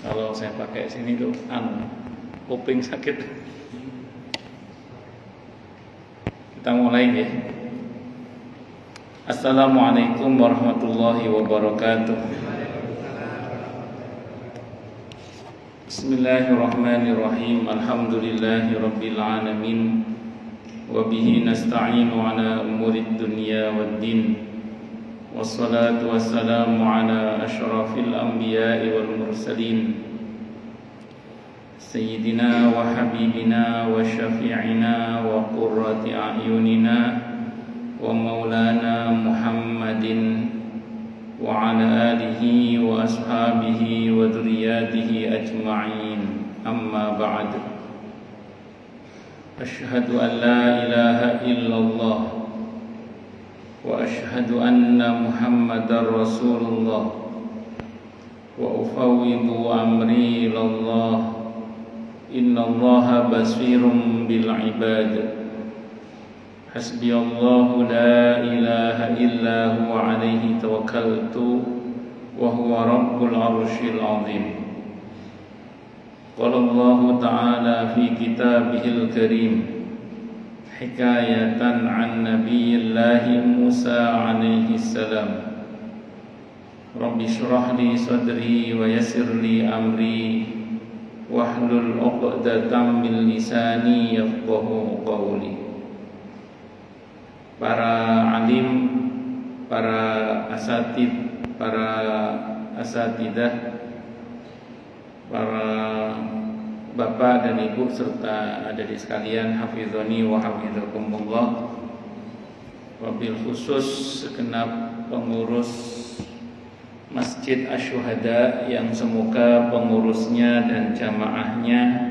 Kalau saya pakai sini tuh kuping sakit. Kita mulai ya. Assalamualaikum warahmatullahi wabarakatuh. Bismillahirrahmanirrahim. Alhamdulillahi rabbil alamin. Wa bihi nasta'inu ala umurid dunya waddin. Wassalatu wassalamu ala asyrafil anbiya'i wal mursalin Sayyidina wa habibina wa syafi'ina wa qurrati a'yunina wa maulana Muhammadin wa ala alihi wa ashabihi wa dhurriyyatihi ajma'in. Amma ba'd. Asyhadu an la ilaha illallah wa asyhadu anna Muhammadar Rasulullah wa ufawwidu amri ilallah. Innallaha basirun bil ibad. Hasbiyallahu la ilaha illa huwa alaihi tawakkaltu wa huwa rabbul arsyil azim. Qala Allah ta'ala fi kitabihil karim hikayatan an nabiyillahi Musa alaihi salam. Rabbi shrah li sadri wa yassir li amri wahlul 'uqdatam min lisani yafqahu qawli. Para alim, para asatidah, para bapak dan ibu serta adik sekalian, hafizani wa hafizakumullah. Wabil khusus segenap pengurus Masjid Asy-Syuhada yang semoga pengurusnya dan jamaahnya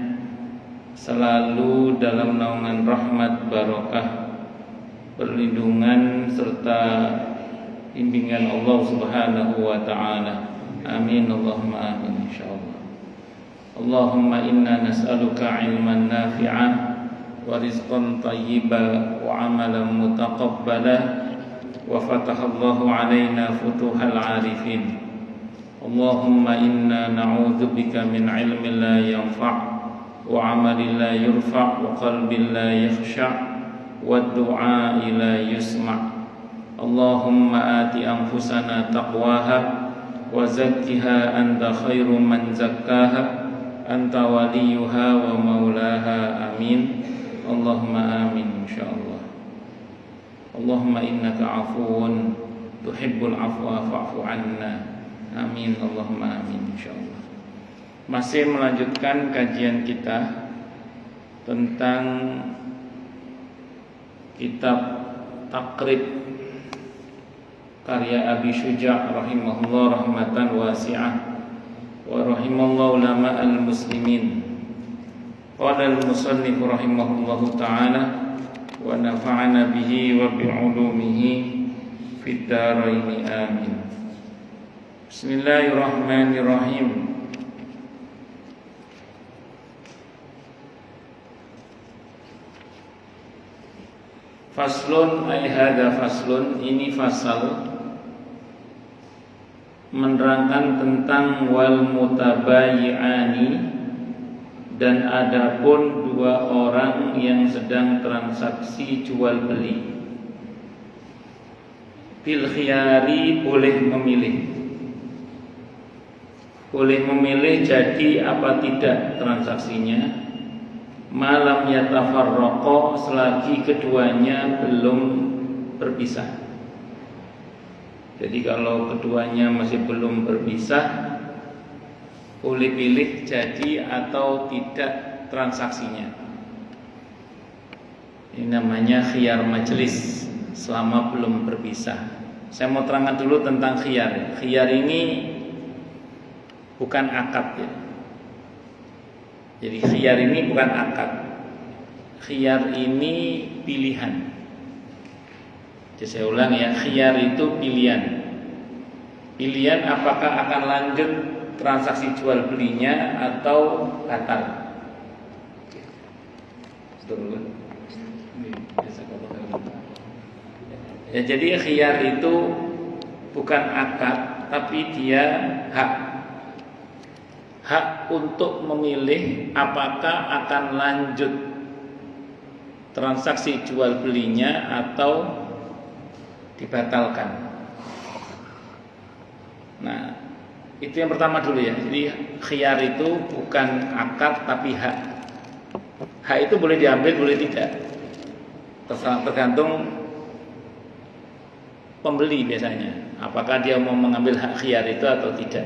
selalu dalam naungan rahmat, barokah, perlindungan serta bimbingan Allah Subhanahu wa taala. Amin Allahumma amin insyaallah. Allahumma inna nas'aluka ilman nafi'an wa rizqan thayyiban wa amalan mutaqabbala wa fatahallahu alaina futuhal arifin. Allahumma inna na'udzubika min ilmin la yanfa' wa amalin la yurfa' wa qalbin la yakhsha' wa du'a la yusma'. Allahumma ati anfusana taqwaha wa zakkiha anta khairu man zakkaha anta waliyuha wa maulaha. Amin Allahumma amin insyaallah. Allahumma innaka afuwun tuhibbul afwa fa'fu anna. Amin Allahumma amin insyaallah. Masih melanjutkan kajian kita tentang kitab Taqrib karya Abi Syuja' rahimahullah rahmatan wasi'ah wa rahimallahu ulama al-muslimin. Qala al-musannif rahimahullahu ta'ala wa nafa'ana bihi wa bi'ulumihi fid dharain amin. Bismillahirrahmanirrahim. Faslun ay hadza faslun, ini fasal menerangkan tentang wal mutabayyi'ani, dan adapun dua orang yang sedang transaksi jual beli. Bil khiyari, boleh memilih jadi apa tidak transaksinya. Malam yatafarraqa, selagi keduanya belum berpisah. Jadi kalau keduanya masih belum berpisah, boleh pilih jadi atau tidak transaksinya. Ini namanya khiyar majelis selama belum berpisah. Saya mau terangkan dulu tentang khiyar. Khiyar ini bukan akad ya. Jadi khiyar ini bukan akad. Khiyar ini pilihan. Jadi saya ulang ya, khiyar itu pilihan. Pilihan apakah akan lanjut transaksi jual belinya atau batal. Ya, jadi khiyar itu bukan akad, tapi dia hak. hak untuk memilih apakah akan lanjut transaksi jual belinya atau dibatalkan. Nah, itu yang pertama dulu ya. Jadi khiyar itu bukan akad tapi hak. Hak itu boleh diambil, boleh tidak. Tergantung pembeli biasanya. Apakah dia mau mengambil hak khiyar itu atau tidak.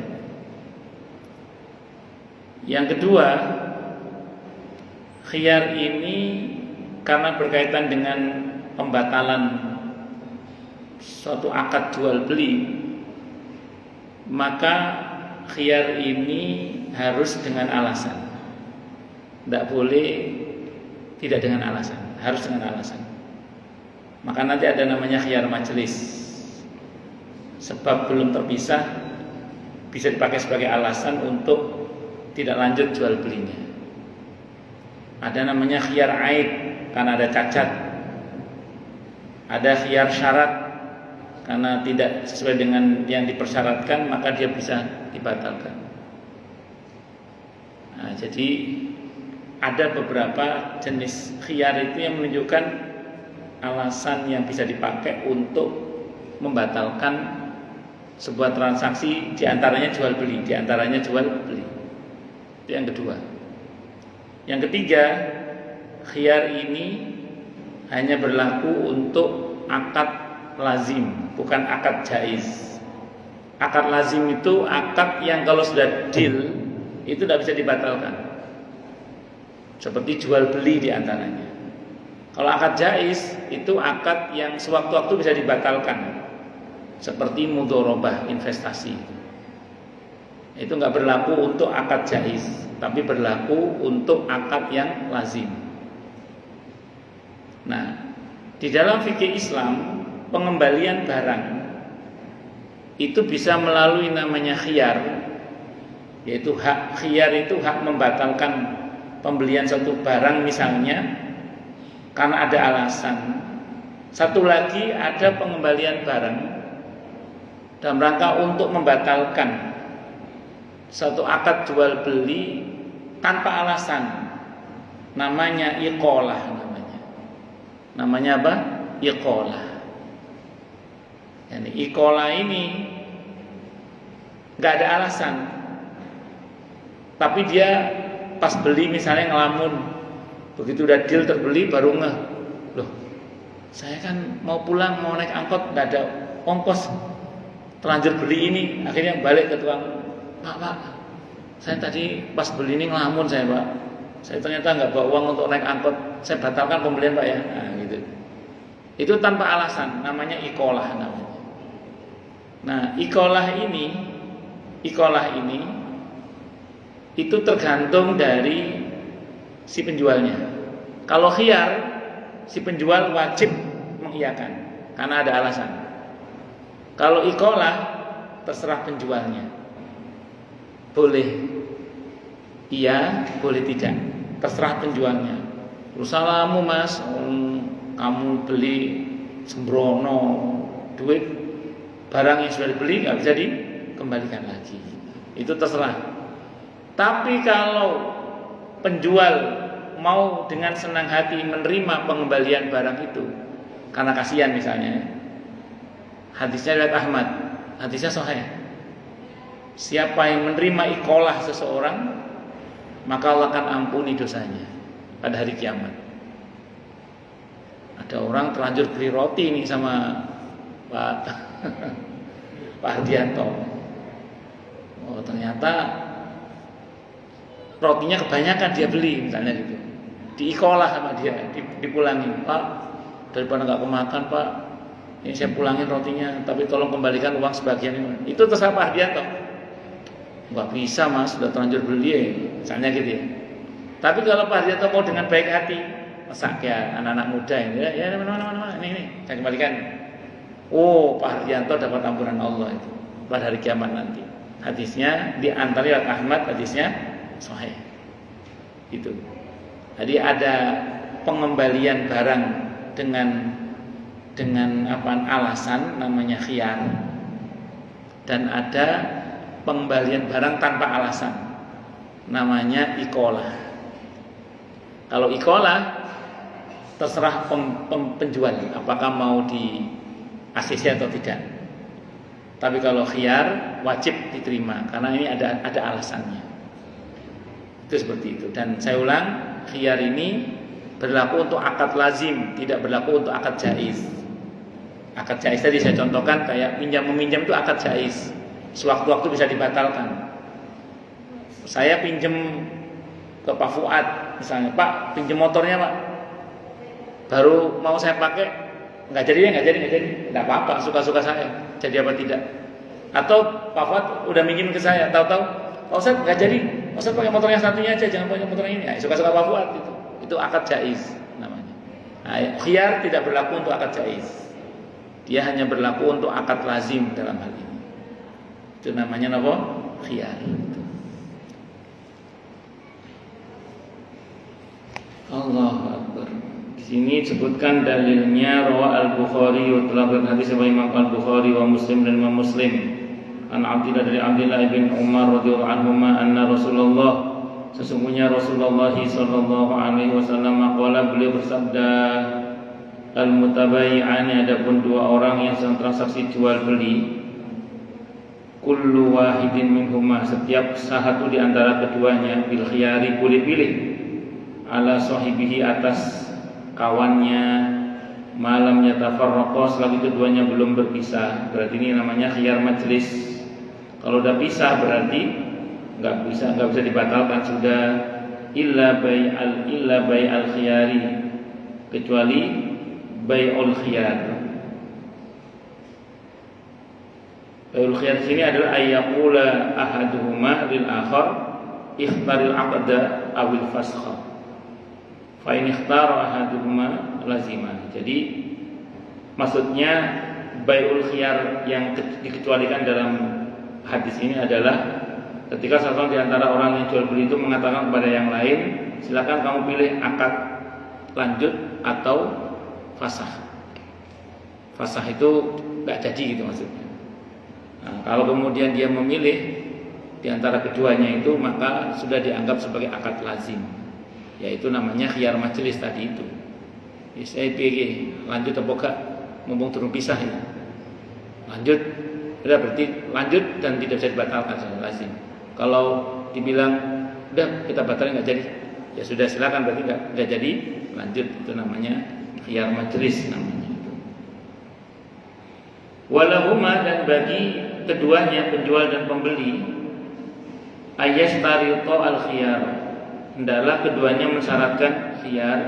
Yang kedua, khiyar ini karena berkaitan dengan pembatalan suatu akad jual beli, maka khiyar ini harus dengan alasan. Tidak boleh tidak dengan alasan, harus dengan alasan. Maka nanti ada namanya khiyar majelis. Sebab belum terpisah bisa dipakai sebagai alasan untuk tidak lanjut jual belinya. Ada namanya khiyar aib karena ada cacat. Ada khiyar syarat karena tidak sesuai dengan yang dipersyaratkan, maka dia bisa dibatalkan. Nah, jadi ada beberapa jenis khiyar itu yang menunjukkan alasan yang bisa dipakai untuk membatalkan sebuah transaksi, diantaranya jual beli, Itu yang kedua. Yang ketiga, khiyar ini hanya berlaku untuk akad lazim, bukan akad jaiz. Akad lazim itu akad yang kalau sudah deal itu tidak bisa dibatalkan. Seperti jual beli diantaranya. Kalau akad jaiz itu akad yang sewaktu-waktu bisa dibatalkan. Seperti mudharabah, investasi. Itu nggak berlaku untuk akad jaiz, tapi berlaku untuk akad yang lazim. Nah, di dalam fikih Islam, pengembalian barang itu bisa melalui namanya khiyar, yaitu hak khiyar itu hak membatalkan pembelian suatu barang misalnya karena ada alasan. Satu lagi ada pengembalian barang dalam rangka untuk membatalkan suatu akad jual beli tanpa alasan. Namanya iqalah namanya. Namanya apa? Iqalah. Yani iqalah ini enggak ada alasan. Tapi dia pas beli misalnya ngelamun. Begitu udah deal terbeli baru ngeh. Loh, saya kan mau pulang mau naik angkot enggak ada ongkos. Terlanjur beli ini, akhirnya balik ke tukang, Pak, saya tadi pas beli ini ngelamun saya, Pak. Saya ternyata nggak bawa uang untuk naik angkot, saya batalkan pembelian, Pak ya. Nah, gitu. Itu tanpa alasan, namanya iqalah namanya. Nah, iqalah ini itu tergantung dari si penjualnya. Kalau khiyar, si penjual wajib mengiyakan karena ada alasan. Kalau iqalah terserah penjualnya. Boleh iya, boleh tidak. Terserah penjualnya. Rusalamu Mas, kamu beli sembrono, duit barang yang sudah dibeli nggak bisa dikembalikan lagi. Itu terserah. Tapi kalau penjual mau dengan senang hati menerima pengembalian barang itu karena kasihan misalnya. Hadisnya riwayat Ahmad, hadisnya sahih. Siapa yang menerima iqalah seseorang, maka Allah akan ampuni dosanya pada hari kiamat. Ada orang terlanjur beli roti nih sama Pak Hardianto. Oh, ternyata rotinya kebanyakan dia beli misalnya gitu. Diiqalah sama dia, dipulangin. Pak, daripada nggak kemakan Pak, ini saya pulangin rotinya, tapi tolong kembalikan uang sebagian ini. Itu terserah Pak Hardianto. Nggak bisa Mas, sudah terlanjur beli ya, misalnya gitu ya. Tapi kalau Pak Hardianto mau dengan baik hati, masak ya anak-anak muda ini, ya mana, ini saya kembalikan. Oh, Pak Hardianto dapat ampunan Allah itu pada hari kiamat nanti. Hadisnya di antara riwayat Ahmad, hadisnya sahih. Itu. Jadi ada pengembalian barang dengan alasan namanya khiyar, dan ada pengembalian barang tanpa alasan. namanya ikolah. Kalau ikolah terserah penjual apakah mau di ACC atau tidak. Tapi kalau khiyar wajib diterima karena ini ada alasannya. Itu seperti itu. Dan saya ulang, khiyar ini berlaku untuk akad lazim, tidak berlaku untuk akad jaiz. Akad jaiz tadi saya contohkan kayak pinjam meminjam itu akad jaiz. Sewaktu-waktu bisa dibatalkan. Saya pinjam ke Pak Fuad misalnya, Pak pinjam motornya Pak, baru mau saya pakai nggak jadi, nggak apa-apa, suka-suka saya, jadi apa tidak. Atau Pak Fuad udah minjem ke saya, tahu-tahu Pak Ustadz nggak jadi, Pak Ustadz pakai motor yang satunya aja, jangan pakai motor ini. Suka-suka Pak Fuad itu akad jaiz namanya. Nah, khiyar tidak berlaku untuk akad jaiz, dia hanya berlaku untuk akad lazim dalam hal ini. Itu namanya apa? Khiyar. Allahu Akbar. Di sini disebutkan dalilnya rawa Al-Bukhari, telah berhadis oleh Imam Al-Bukhari wa Muslim dan Imam Muslim. An Abdillah dari Abdillah bin Umar radhiyallahu anhuma anna Rasulullah, sesungguhnya Rasulullah sallallahu alaihi wasallam qala, beliau bersabda, al-mutabayyi'ani, adapun dua orang yang sedang transaksi jual beli, kullu wahidin minhuma, setiap satu di antara keduanya, bil khiyari, boleh pilih, ala sahibihi, atas kawannya, malam yatafarraqa, selagi keduanya belum berpisah. Berarti ini namanya khiyar majlis. Kalau udah pisah berarti nggak bisa dibatalkan sudah. Illa bai'al khiyari, kecuali bai'ul khiyar. Bai'ul khiyar sini adalah ayyaqula ahaduhuma lil akhar ikhtaril aqda awil fasakha. Fa in ikhtara ahaduhuma lazima. Jadi maksudnya bai'ul khiyar yang dikecualikan dalam hadis ini adalah ketika salah di antara orang yang jual beli itu mengatakan kepada yang lain, silakan kamu pilih akad lanjut atau fasakh. Fasakh itu nggak jadi gitu maksudnya. Nah, kalau kemudian dia memilih di antara keduanya itu, maka sudah dianggap sebagai akad lazim, yaitu namanya khiyar majelis tadi itu. Ya, saya pilih lanjut atau enggak, mumpung turun pisah ya. Lanjut, udah berarti lanjut dan tidak bisa dibatalkan secara lazim. Kalau dibilang udah kita batalin nggak jadi, ya sudah silakan, berarti nggak jadi, lanjut. Itu namanya khiyar majelis namanya itu. Walahuma, dan bagi keduanya, penjual dan pembeli, ayastariqo al khiyar, hendaklah keduanya mensyaratkan khiyar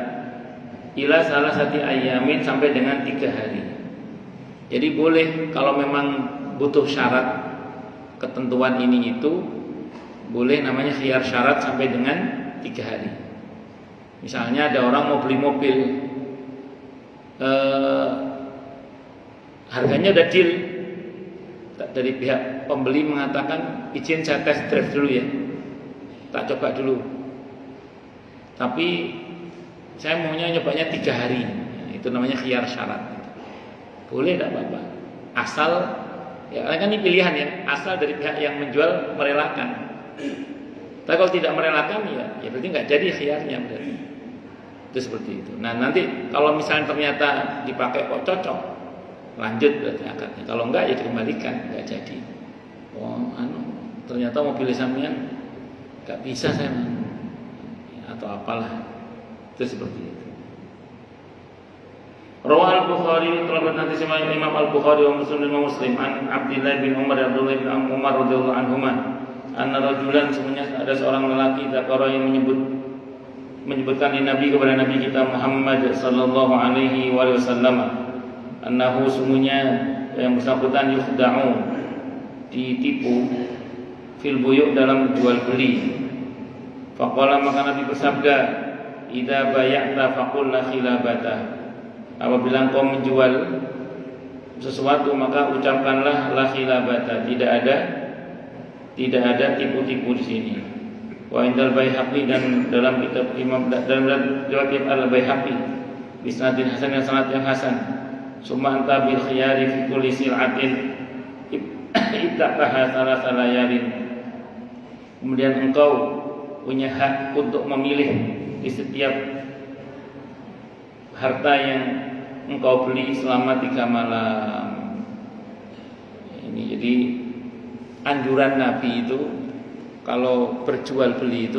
ila salah satu ayamin, sampai dengan 3 hari. Jadi boleh kalau memang butuh syarat ketentuan ini itu, boleh namanya khiyar syarat sampai dengan 3 hari. Misalnya ada orang mau beli mobil, harganya udah deal, dari pihak pembeli mengatakan izin saya test drive dulu ya, tak coba dulu, tapi saya maunya nyobanya 3 hari. Itu namanya khiyar syarat. Boleh, tidak apa-apa, asal ya kan ini pilihan ya, asal dari pihak yang menjual merelakan. Tapi kalau tidak merelakan ya berarti nggak jadi khiyarnya berarti. Itu seperti itu. Nah nanti kalau misalnya ternyata dipakai kok cocok, lanjut berarti akadnya. Kalau enggak ya dikembalikan, nggak jadi. Oh ternyata mobil sampean nggak bisa saya, atau apalah. Itu seperti itu. Rawal Bukhari, telah berhadis Imam Al-Bukhari wa Muslim dan Muslim an Abdillah bin Umar radhiyallahu anhuma, anna rajulan, sebenarnya ada seorang lelaki dzakara yang menyebutkan di Nabi kepada Nabi kita Muhammad sallallahu alaihi wasallam, annahu, sungguhnya yang bersangkutan yukhda'u, ditipu, fil buyu', dalam jual beli. Faqala, maka Nabi bersabda, idza bay'ata faqul la khilabata, apabila engkau menjual sesuatu maka ucapkanlah la khilabata, tidak ada tipu-tipu di sini. Wa indal Baihaqi, dan dalam kitab Imam, dalam riwayat Al-Baihaqi bisnadin hasan, yang sanad yang hasan, summa anta bil khiyari fi kulli sil'atin ittaqaha salasala layalin, kemudian engkau punya hak untuk memilih di setiap harta yang engkau beli selama 3 malam. Ini jadi anjuran Nabi itu kalau berjual beli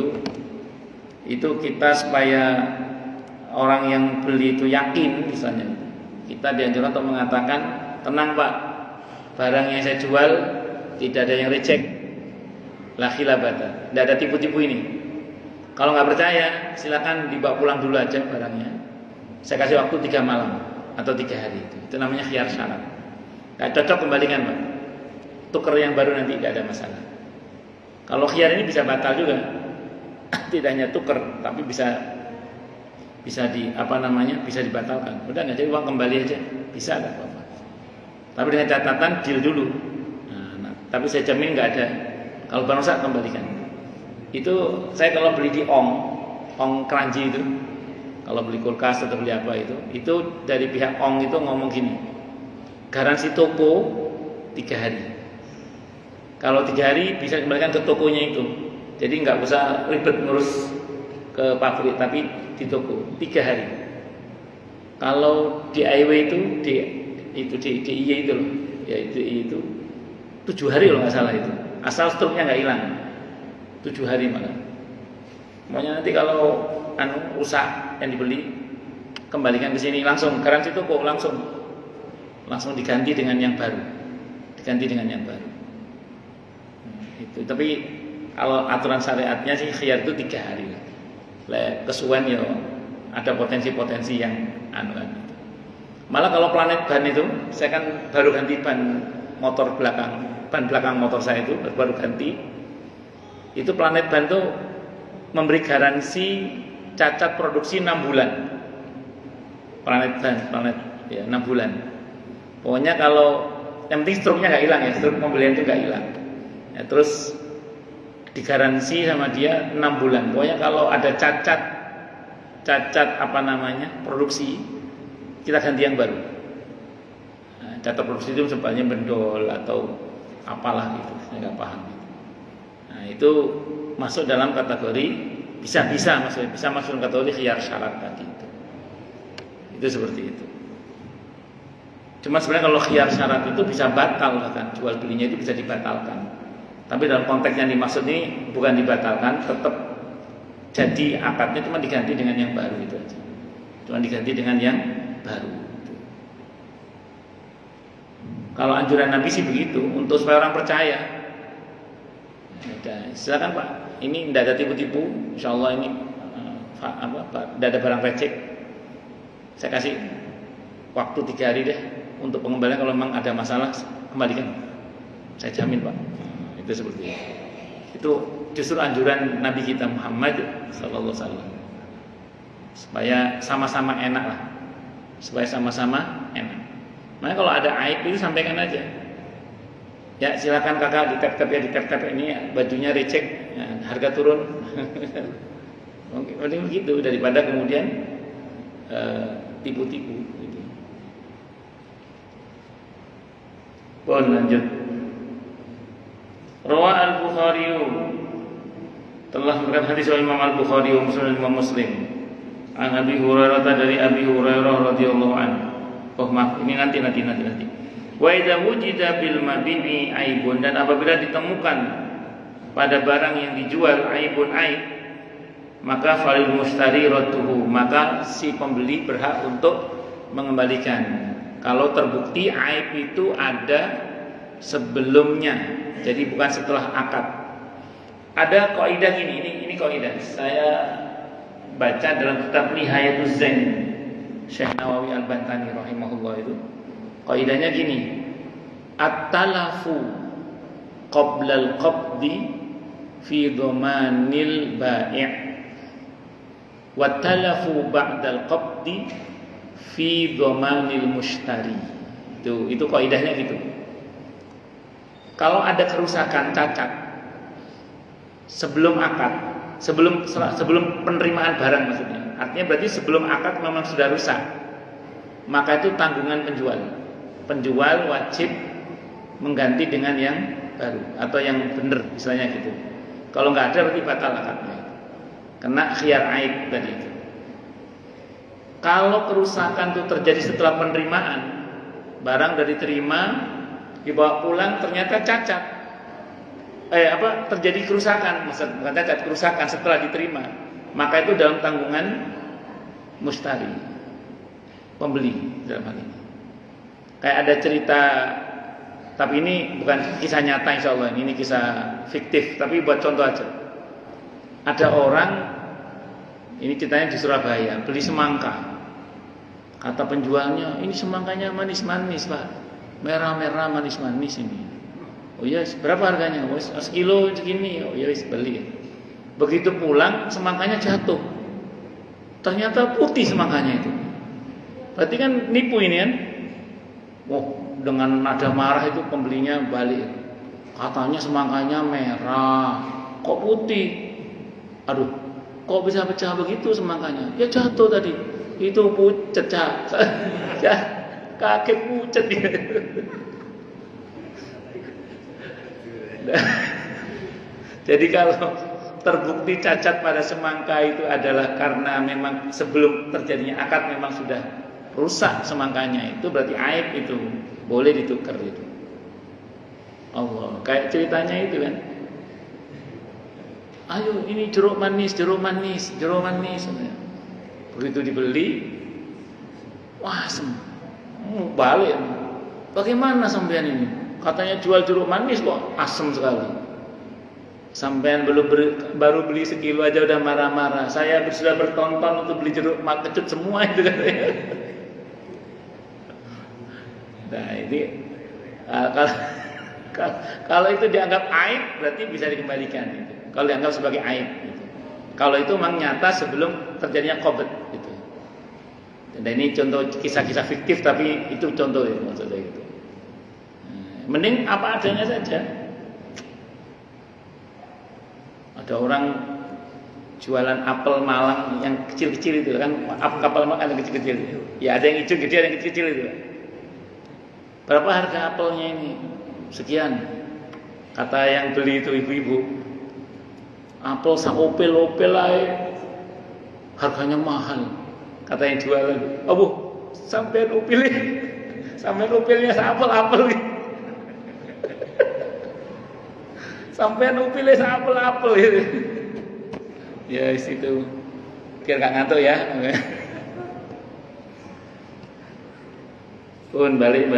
itu kita supaya orang yang beli itu yakin, misalnya kita dianjurkan untuk mengatakan, tenang Pak, barang yang saya jual tidak ada yang reject, la khilabata, tidak ada tipu-tipu ini. Kalau nggak percaya silakan dibawa pulang dulu aja barangnya, saya kasih waktu 3 malam atau 3 hari. Itu namanya khiyar syarat. Nggak cocok kembalikan Pak, tukar yang baru nanti, tidak ada masalah. Kalau khiyar ini bisa batal juga, tidak hanya tukar tapi bisa bisa dibatalkan. Udah nggak jadi, uang kembali aja, bisa nggak apa-apa. Tapi dengan catatan deal dulu. Nah, tapi saya jamin nggak ada. Kalau barang rusak kembalikan. Itu saya kalau beli di ong keranji itu, kalau beli kulkas atau beli apa itu dari pihak ong itu ngomong gini, garansi toko 3 hari. Kalau 3 hari bisa kembalikan ke tokonya itu. Jadi nggak usah ribet ngurus ke pabrik, tapi di toko 3 hari. Kalau DIY itu DIY itu loh, ya itu 7 hari loh nggak salah itu. Asal struknya nggak hilang, 7 hari malah. Makanya nanti kalau rusak yang dibeli, kembalikan ke sini langsung, garansi toko langsung diganti dengan yang baru, Itu. Tapi kalau aturan syariatnya sih khiyar itu 3 hari. Kesuwen ya ada potensi-potensi yang Malah kalau planet ban itu, saya kan baru ganti ban belakang motor saya itu baru ganti. Itu planet ban itu memberi garansi cacat produksi 6 bulan. Planet ya 6 bulan. Pokoknya kalau yang penting struknya nggak hilang ya, struk pembelian itu nggak hilang. Ya, terus digaransi sama dia 6 bulan. Pokoknya kalau ada cacat produksi, kita ganti yang baru. Nah, cacat produksi itu sebenarnya bendol atau apalah gitu, saya nggak paham. Nah, itu masuk dalam kategori bisa masuk kategori khiyar syarat tadi itu. Itu seperti itu. Cuma sebenarnya kalau khiyar syarat itu bisa batal, kan jual belinya itu bisa dibatalkan. Tapi dalam konteks yang dimaksud ini bukan dibatalkan, tetap jadi akadnya, cuma diganti dengan yang baru itu aja. Kalau anjuran Nabi sih begitu, untuk supaya orang percaya. Silakan Pak, ini tidak ada tipu-tipu, insya Allah ini tidak ada barang recek. Saya kasih waktu 3 hari deh untuk pengembalian, kalau memang ada masalah kembalikan. Saya jamin Pak. Itu seperti itu. Itu justru anjuran Nabi kita Muhammad sallallahu alaihi wasallam. Supaya sama-sama enak lah. Makanya kalau ada aib itu sampaikan aja. Ya silakan kakak ditap-tap ini bajunya recek, ya, harga turun. Mungkin begitu daripada kemudian tipu-tipu gitu. Lanjut. Rawa al-Bukhari, telah meriwayatkan hadis oleh Imam al-Bukhari dan Imam Muslim. An Abi Hurairah, dari Abi Hurairah radhiyallahu anhu. Ini nanti. Wa idza wujida bil mabibi aibun, dan apabila ditemukan pada barang yang dijual aibun aib, maka falil mustari radduhu, maka si pembeli berhak untuk mengembalikan. Kalau terbukti aib itu ada sebelumnya, jadi bukan setelah akad. Ada kaidah ini kaidah. Saya baca dalam kitab Nihayatuz Zain Syekh Nawawi Al-Bantani rahimahullah itu. Kaidahnya gini. At-talafu qabla al-qabdi fi dhamanil bai', wa talafu ba'da al-qabdi fi dhamanil mushtari. Itu kaidahnya gitu. Kalau ada kerusakan, cacat sebelum akad, sebelum penerimaan barang maksudnya. Artinya berarti sebelum akad memang sudah rusak. Maka itu tanggungan penjual. Penjual wajib mengganti dengan yang baru atau yang benar, misalnya gitu. Kalau nggak ada berarti batal akadnya. kena khiyar aib tadi itu. Kalau kerusakan itu terjadi setelah penerimaan, barang udah diterima, dibawa pulang ternyata cacat, terjadi kerusakan, bukan cacat, kerusakan setelah diterima, maka itu dalam tanggungan mustari, pembeli dalam hal ini. Kayak ada cerita, tapi ini bukan kisah nyata insya Allah, ini kisah fiktif, tapi buat contoh aja. Ada orang, ini ceritanya di Surabaya, beli semangka. Kata penjualnya, ini semangkanya manis-manis Pak, merah-merah manis-manis ini. Oh iya, berapa harganya? Oh, sekilo segini. Oh iya, beli. Begitu pulang, semangkanya jatuh. Ternyata putih semangkanya itu. Berarti kan nipu ini kan? Oh, dengan nada marah itu pembelinya balik. Katanya semangkanya merah, kok putih? Aduh, kok bisa pecah begitu semangkanya? Ya jatuh tadi. Itu pucet, kakek pucet dia. Jadi kalau terbukti cacat pada semangka itu adalah karena memang sebelum terjadinya akad memang sudah rusak semangkanya, itu berarti aib, itu boleh ditukar itu. Allah, kayak ceritanya itu kan. Ayo ini jeruk manis. Begitu dibeli, wah balik. Bagaimana sampean ini? Katanya jual jeruk manis kok asem sekali. Sampean baru beli sekilo aja udah marah-marah. Saya sudah bertonton untuk beli jeruk kecut semua itu katanya. Nah ini kalau itu dianggap aib berarti bisa dikembalikan. Gitu. Kalau dianggap sebagai aib. Gitu. Kalau itu memang nyata sebelum terjadinya qabd itu. Dan ini contoh kisah-kisah fiktif tapi itu contoh ya maksudnya gitu. Mending apa adanya saja. Ada orang jualan apel Malang yang kecil-kecil itu kan, apel Malang yang kecil-kecil. Ya ada yang hijau gede, ada yang kecil-kecil itu. Berapa harga apelnya ini? Sekian. Kata yang beli itu ibu-ibu. Apel saopel-opel ae. Harganya mahal. Kata yang jualan, "Oh, Bu, sampean upilnya. Sampean upilnya apel-apel." Sampean upilnya apel-apel gitu. Ya situ. Biar gak ngantuk ya. Pun balik.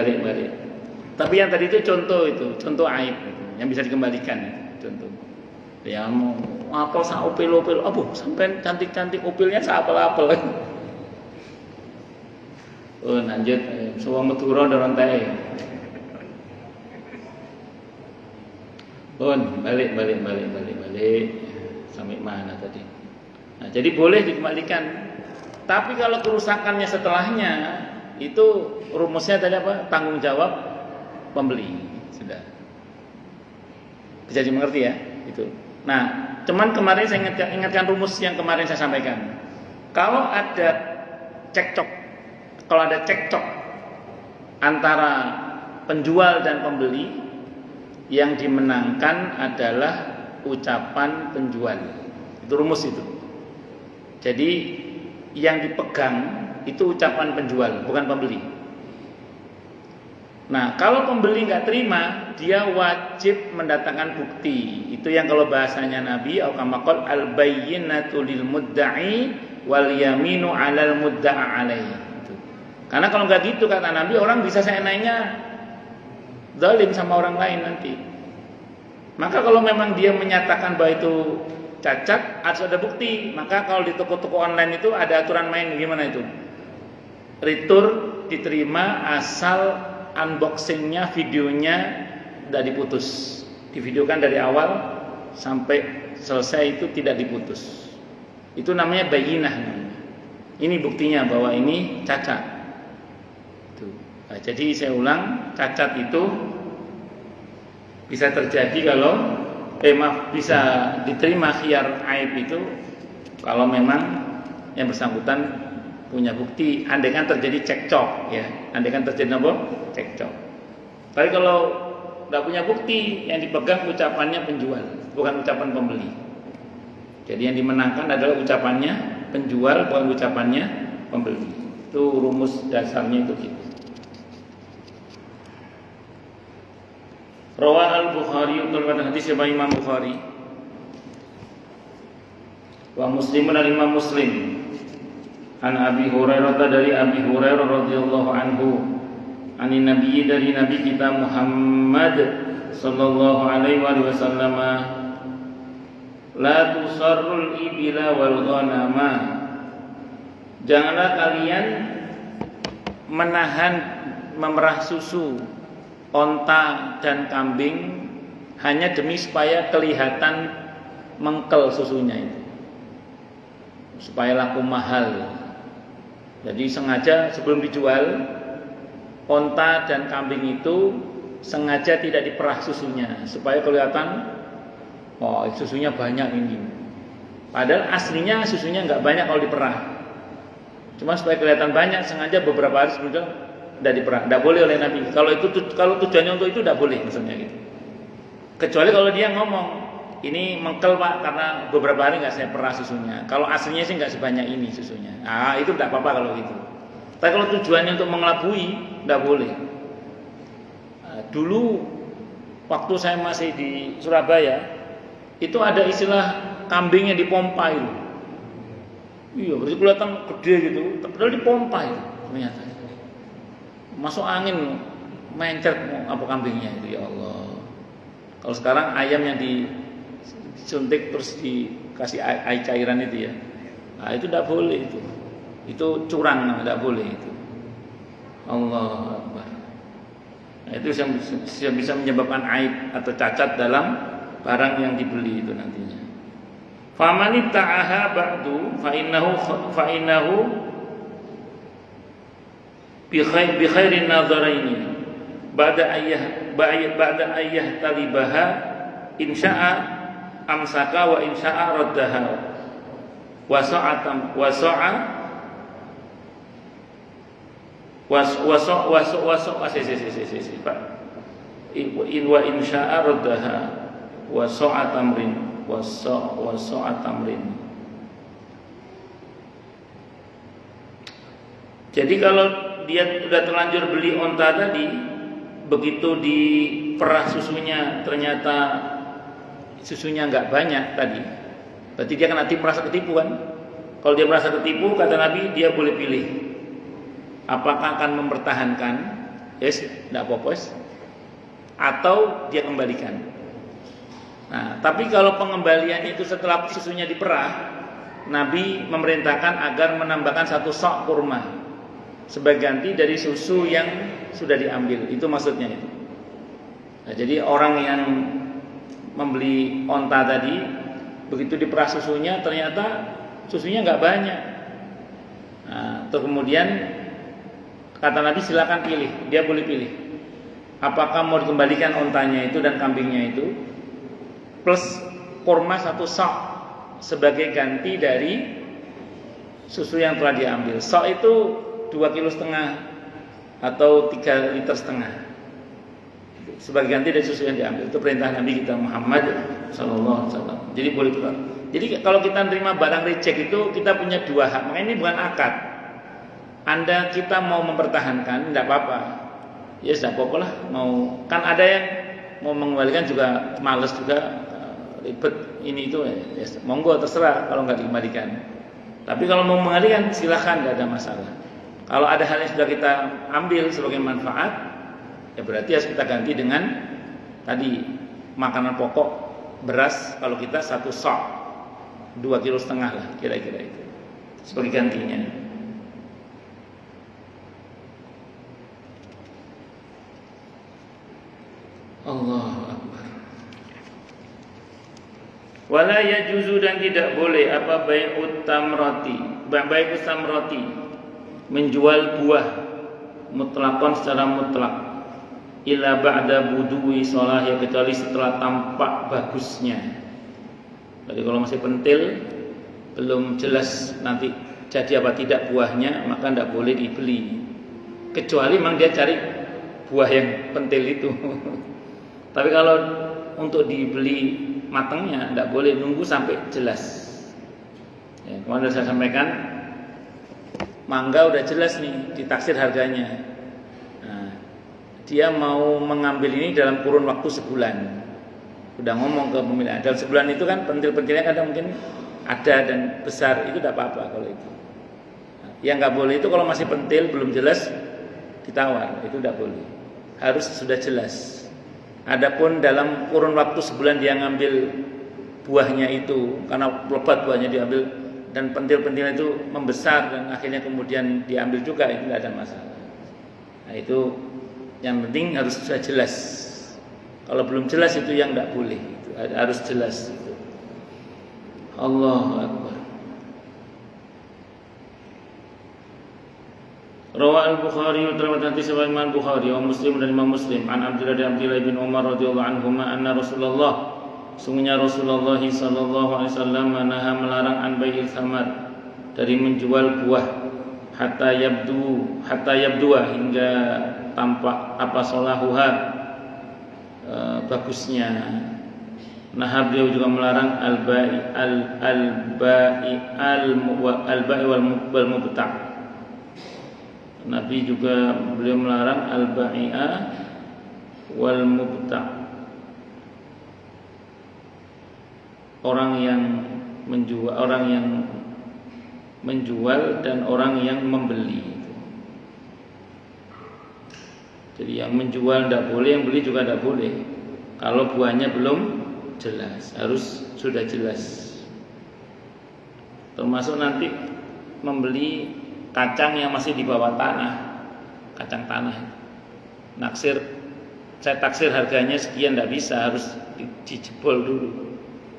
Tapi yang tadi itu contoh aib itu, yang bisa dikembalikan itu, contoh. Ya mau apel sak opel-opel, aduh sampean cantik-cantik opelnya sak apel-apel. Oh lanjut, suwung Madura doron teh. Pun balik sampai mana tadi? Nah, jadi boleh dikembalikan. Tapi kalau kerusakannya setelahnya itu rumusnya tadi apa? Tanggung jawab pembeli. Sudah. Bisa dimengerti ya? Itu. Nah, cuman kemarin saya ingatkan rumus yang kemarin saya sampaikan. Kalau ada cekcok antara penjual dan pembeli, yang dimenangkan adalah ucapan penjual. Itu rumus itu. Jadi yang dipegang itu ucapan penjual, bukan pembeli. Nah, kalau pembeli nggak terima, dia wajib mendatangkan bukti. Itu yang kalau bahasanya Nabi, al-kamakol al-bayyinatu lil mudda'i wal yaminu 'alal mudda'a 'alaihi. Karena kalau nggak gitu kata Nabi, orang bisa seenaknya zalim sama orang lain nanti. Maka kalau memang dia menyatakan bahwa itu cacat, harus ada bukti. Maka kalau di toko-toko online itu ada aturan main gimana itu? Return diterima asal unboxingnya, videonya tidak diputus, divideokan dari awal sampai selesai itu tidak diputus. Itu namanya bayyinah. Ini buktinya bahwa ini cacat. Nah, jadi saya ulang, cacat itu bisa terjadi kalau bisa diterima khiyar aib itu kalau memang yang bersangkutan punya bukti, andaikan terjadi cekcok ya, andaikan terjadi apa? Cekcok. Tapi kalau nggak punya bukti, yang dipegang ucapannya penjual, bukan ucapan pembeli. Jadi yang dimenangkan adalah ucapannya penjual, bukan ucapannya pembeli. Itu rumus dasarnya itu gitu. Rawah al-Bukhari utawa hadis Imam Bukhari. Wa Muslimun dan Imam Muslim. An Abi Hurairah dari Abi Hurairah radhiyallahu anhu. Anin Nabi dari Nabi kita Muhammad sallallahu alaihi wasallam. La tusarrul ibila wal ghanama. Janganlah kalian menahan memerah susu onta dan kambing hanya demi supaya kelihatan mengkel susunya itu, supaya laku mahal. Jadi sengaja sebelum dijual onta dan kambing itu sengaja tidak diperah susunya supaya kelihatan oh susunya banyak ini. Padahal aslinya susunya nggak banyak kalau diperah. Cuma supaya kelihatan banyak sengaja beberapa hari sebelumnya tidak diperah. Tidak boleh oleh Nabi. Kalau tujuannya untuk itu tidak boleh maksudnya gitu. Kecuali kalau dia ngomong ini mengkel pak karena beberapa hari nggak saya perah susunya. Kalau aslinya sih nggak sebanyak ini susunya. Itu tidak apa-apa kalau gitu. Tapi kalau tujuannya untuk mengelabui tidak boleh. Dulu waktu saya masih di Surabaya itu ada istilah kambing yang dipompa itu. Iya, berarti kelihatan gede gitu, padahal dipompa itu ternyata. Masuk angin mencret apa kambingnya itu, ya Allah. Kalau sekarang ayam yang disuntik terus dikasih air cairan itu ya. Itu tidak boleh itu. Itu curang, tidak boleh itu. Allah Akbar. Itu yang bisa menyebabkan aib atau cacat dalam barang yang dibeli itu nantinya. Faman itta'aha ba'du fa innahu bi khairin nadharaini ba'da ayyah talibaha insya'a amsaka wa insya'a raddaha wa insya'a raddaha wa sa'a tamrin. Jadi kalau dia sudah terlanjur beli onta tadi, begitu diperah susunya ternyata susunya nggak banyak tadi, berarti dia kan merasa ketipu kan? Kalau dia merasa ketipu, kata Nabi, dia boleh pilih apakah akan mempertahankan, tidak apa-apa, atau dia kembalikan. Nah, tapi kalau pengembalian itu setelah susunya diperah, Nabi memerintahkan agar menambahkan 1 sok kurma sebagai ganti dari susu yang sudah diambil. Itu maksudnya itu. Nah, jadi orang yang membeli onta tadi, begitu diperah susunya ternyata susunya nggak banyak. Nah, terus kemudian kata Nabi silakan pilih, dia boleh pilih. Apakah mau dikembalikan ontanya itu dan kambingnya itu plus kurma 1 sok sebagai ganti dari susu yang telah diambil. Sok itu 2,5 kg atau 3,5 liter sebagai ganti dari susu yang diambil. Itu perintah Nabi kita Muhammad sallallahu alaihi wasallam. Jadi boleh tukar. Jadi kalau kita terima barang reject itu kita punya 2 hak. Makanya ini bukan akad. Anda kita mau mempertahankan tidak apa-apa. Ya tidak apa-apa lah. Kan ada yang mau mengembalikan juga males juga, ribet ini itu ya, monggo terserah kalau nggak dikembalikan. Tapi kalau mau mengembalikan silahkan, nggak ada masalah. Kalau ada hal yang sudah kita ambil sebagai manfaat, ya berarti harus kita ganti dengan tadi makanan pokok beras. Kalau kita 1 sok 2,5 kg lah kira-kira itu sebagai gantinya. Allahu Akbar. Wala yajuzu dan tidak boleh apa bai'ut tamrati menjual buah mutlakon secara mutlak illa ba'da buduwi salahi kecuali setelah tampak bagusnya. Jadi kalau masih pentil belum jelas nanti jadi apa tidak buahnya, maka tidak boleh dibeli. Kecuali memang dia cari buah yang pentil itu. Tapi kalau untuk dibeli matangnya tidak boleh, nunggu sampai jelas. Ya, kemarin saya sampaikan, mangga udah jelas nih ditaksir harganya. Nah, dia mau mengambil ini dalam kurun waktu sebulan. Udah ngomong ke pemilik. Dalam sebulan itu kan pentil-pentilnya kadang mungkin ada dan besar, itu tidak apa-apa kalau itu. Nah, yang nggak boleh itu kalau masih pentil belum jelas ditawar, itu tidak boleh. Harus sudah jelas. Adapun dalam kurun waktu sebulan dia ngambil buahnya itu, karena lebat buahnya diambil dan pentil-pentil itu membesar dan akhirnya kemudian diambil juga, itu tidak ada masalah. Nah, itu yang penting harus sudah jelas. Kalau belum jelas itu yang tidak boleh, itu harus jelas itu. Allahu Akbar. Rawah al-Bukhari terdapat nanti sebagai Imam Bukhari wa Muslim dan Imam Muslim an Abdullah bin Umar radhiyallahu anhuma anna Rasulullah, sungguhnya Rasulullah sallallahu alaihi wasallam melarang an bai'il thamar, dari menjual buah hatta yabdua hingga tampak apa salahuha, bagusnya. Nah, beliau juga melarang al-ba'i wal mubta'. Nabi juga beliau melarang al-ba'i'a wal mubta', orang yang menjual dan orang yang membeli. Jadi yang menjual tidak boleh, yang beli juga tidak boleh. Kalau buahnya belum jelas, harus sudah jelas. Termasuk nanti membeli kacang yang masih di bawah tanah, kacang tanah. Saya taksir harganya sekian, tidak bisa, harus dijebol dulu.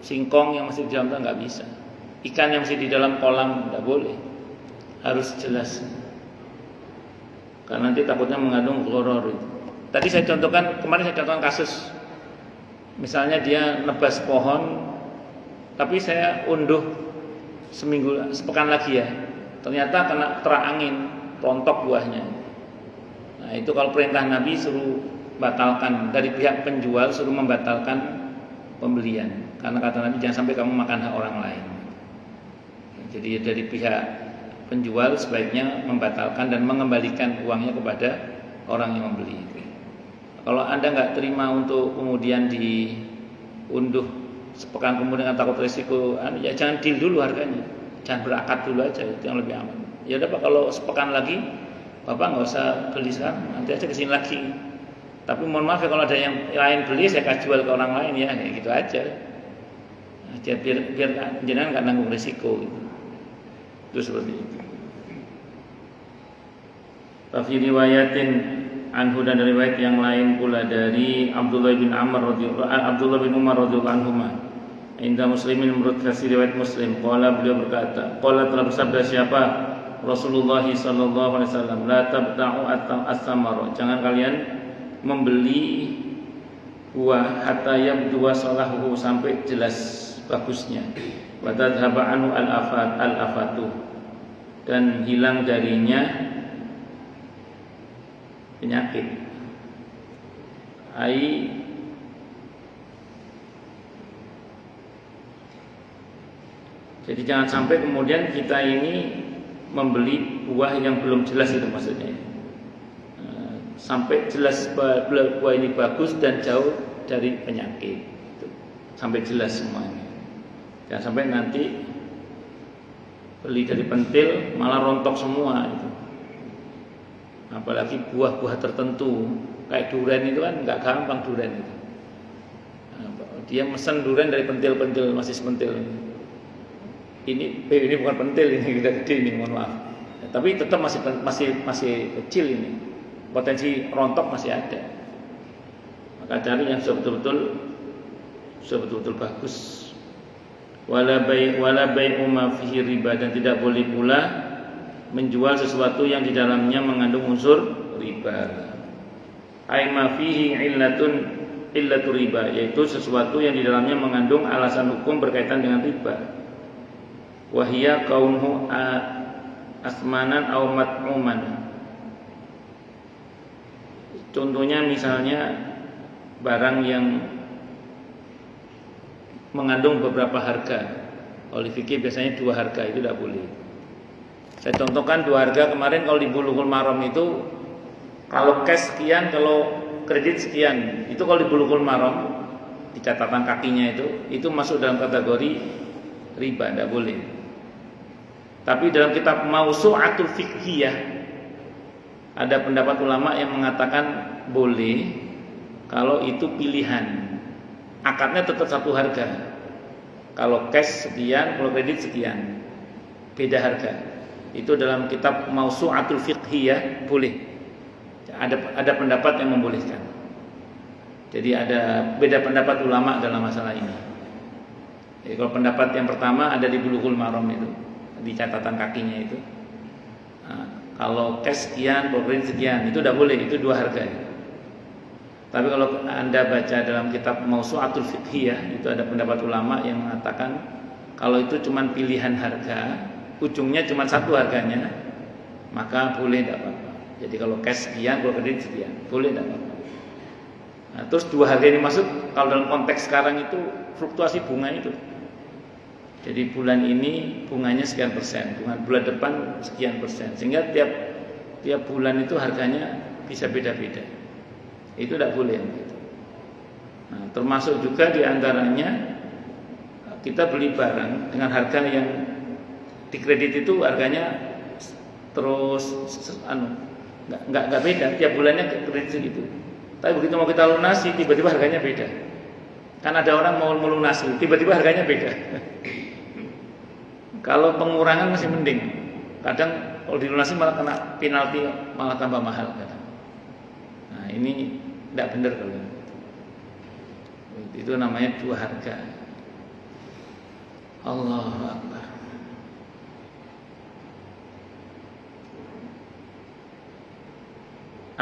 Singkong yang masih di dalam tanah nggak bisa. Ikan yang masih di dalam kolam tidak boleh, harus jelas. Karena nanti takutnya mengandung kloror itu. Tadi saya contohkan, kemarin saya contohkan kasus, misalnya dia nebas pohon, tapi saya unduh sepekan lagi ya, ternyata kena terang angin, rontok buahnya. Nah, itu kalau perintah Nabi suruh batalkan, dari pihak penjual suruh membatalkan pembelian, karena kata Nabi jangan sampai kamu makan hak orang lain. Jadi dari pihak penjual sebaiknya membatalkan dan mengembalikan uangnya kepada orang yang membeli. Kalau Anda nggak terima untuk kemudian diunduh sepekan kemudian takut risiko, ya jangan deal dulu harganya, jangan berakad dulu aja, itu yang lebih aman. Ya udah Pak, kalau sepekan lagi Bapak nggak usah beli sekarang, nanti aja kesini lagi. Tapi mohon maaf ya kalau ada yang lain beli, saya akan jual ke orang lain ya, kayak gitu aja. Nah, biar jenengan nggak nanggung risiko gitu. Itu seperti itu. Tapi riwayatin anhu, dan riwayat yang lain pula dari Abdullah bin Umar radhiyallahu anhuma. Inda Muslimin, menurut versi riwayat Muslim, qala, beliau berkata, qala, telah bersabda siapa? Rasulullah sallallahu alaihi wasallam, la tabta'u as-samara, jangan kalian membeli buah hatta yabdu salahu, sampai jelas bagusnya. Wa tadhhaba anhu al-afatu, dan hilang darinya penyakit. Jadi jangan sampai kemudian kita ini membeli buah yang belum jelas, itu maksudnya. Sampai jelas buah ini bagus dan jauh dari penyakit, sampai jelas semuanya. Jangan sampai nanti beli dari pentil malah rontok semua itu. Apalagi buah-buah tertentu kayak durian itu kan nggak gampang durian itu. Dia mesen durian dari pentil-pentil, masih sepentil. Ini bukan pentil, ini udah gede ini, mohon maaf. Tapi tetap masih kecil ini. Potensi rontok masih ada. Maka cari yang betul-betul bagus. Wala bai'u ma fihi riba, dan tidak boleh pula menjual sesuatu yang di dalamnya mengandung unsur riba. Ai ma fihi illatu riba, yaitu sesuatu yang di dalamnya mengandung alasan hukum berkaitan dengan riba. Wa hiya kaunhu asmanan aw mat'uman. Contohnya misalnya barang yang mengandung beberapa harga, Kalau di fikih biasanya 2 harga, itu tidak boleh. Saya contohkan 2 harga kemarin. Kalau di Bulughul Maram itu, kalau cash sekian, kalau kredit sekian. Itu kalau di Bulughul Maram, di catatan kakinya itu masuk dalam kategori riba, tidak boleh. Tapi dalam kitab Mausu'atul Fiqhiyah ada pendapat ulama yang mengatakan boleh kalau itu pilihan. Akadnya tetap satu harga. Kalau cash sekian, kalau kredit sekian, beda harga. Itu dalam kitab Mausu'atul Fiqhiyah boleh. Ada pendapat yang membolehkan. Jadi ada beda pendapat ulama dalam masalah ini. Jadi kalau pendapat yang pertama ada di Bulughul Maram itu, di catatan kakinya itu. Nah, kalau cash sekian, kalau kredit sekian, itu tidak boleh. Itu 2 harga. Tapi kalau Anda baca dalam kitab Mausu'atul Fiqhiyah, itu ada pendapat ulama yang mengatakan kalau itu cuma pilihan harga, ujungnya cuma satu harganya, maka boleh, tidak apa-apa. Jadi kalau cash sekian, kalau kredit sekian, boleh, tidak apa-apa. Nah, terus 2 harga ini masuk kalau dalam konteks sekarang itu fluktuasi bunga itu. Jadi bulan ini bunganya sekian persen, bulan depan sekian persen, sehingga tiap bulan itu harganya bisa beda-beda. Itu tidak boleh. Nah, termasuk juga diantaranya kita beli barang dengan harga yang di kredit itu harganya terus nggak beda, tiap bulannya kredit segitu. Tapi begitu mau kita lunasi, tiba-tiba harganya beda. Kan ada orang mau melunasi, tiba-tiba harganya beda. Kalau pengurangan masih mending. Kadang kalau dilunasi malah kena penalti, malah tambah mahal kadang. Nah, ini tidak benar kalau itu namanya 2 harga. Allahu Akbar.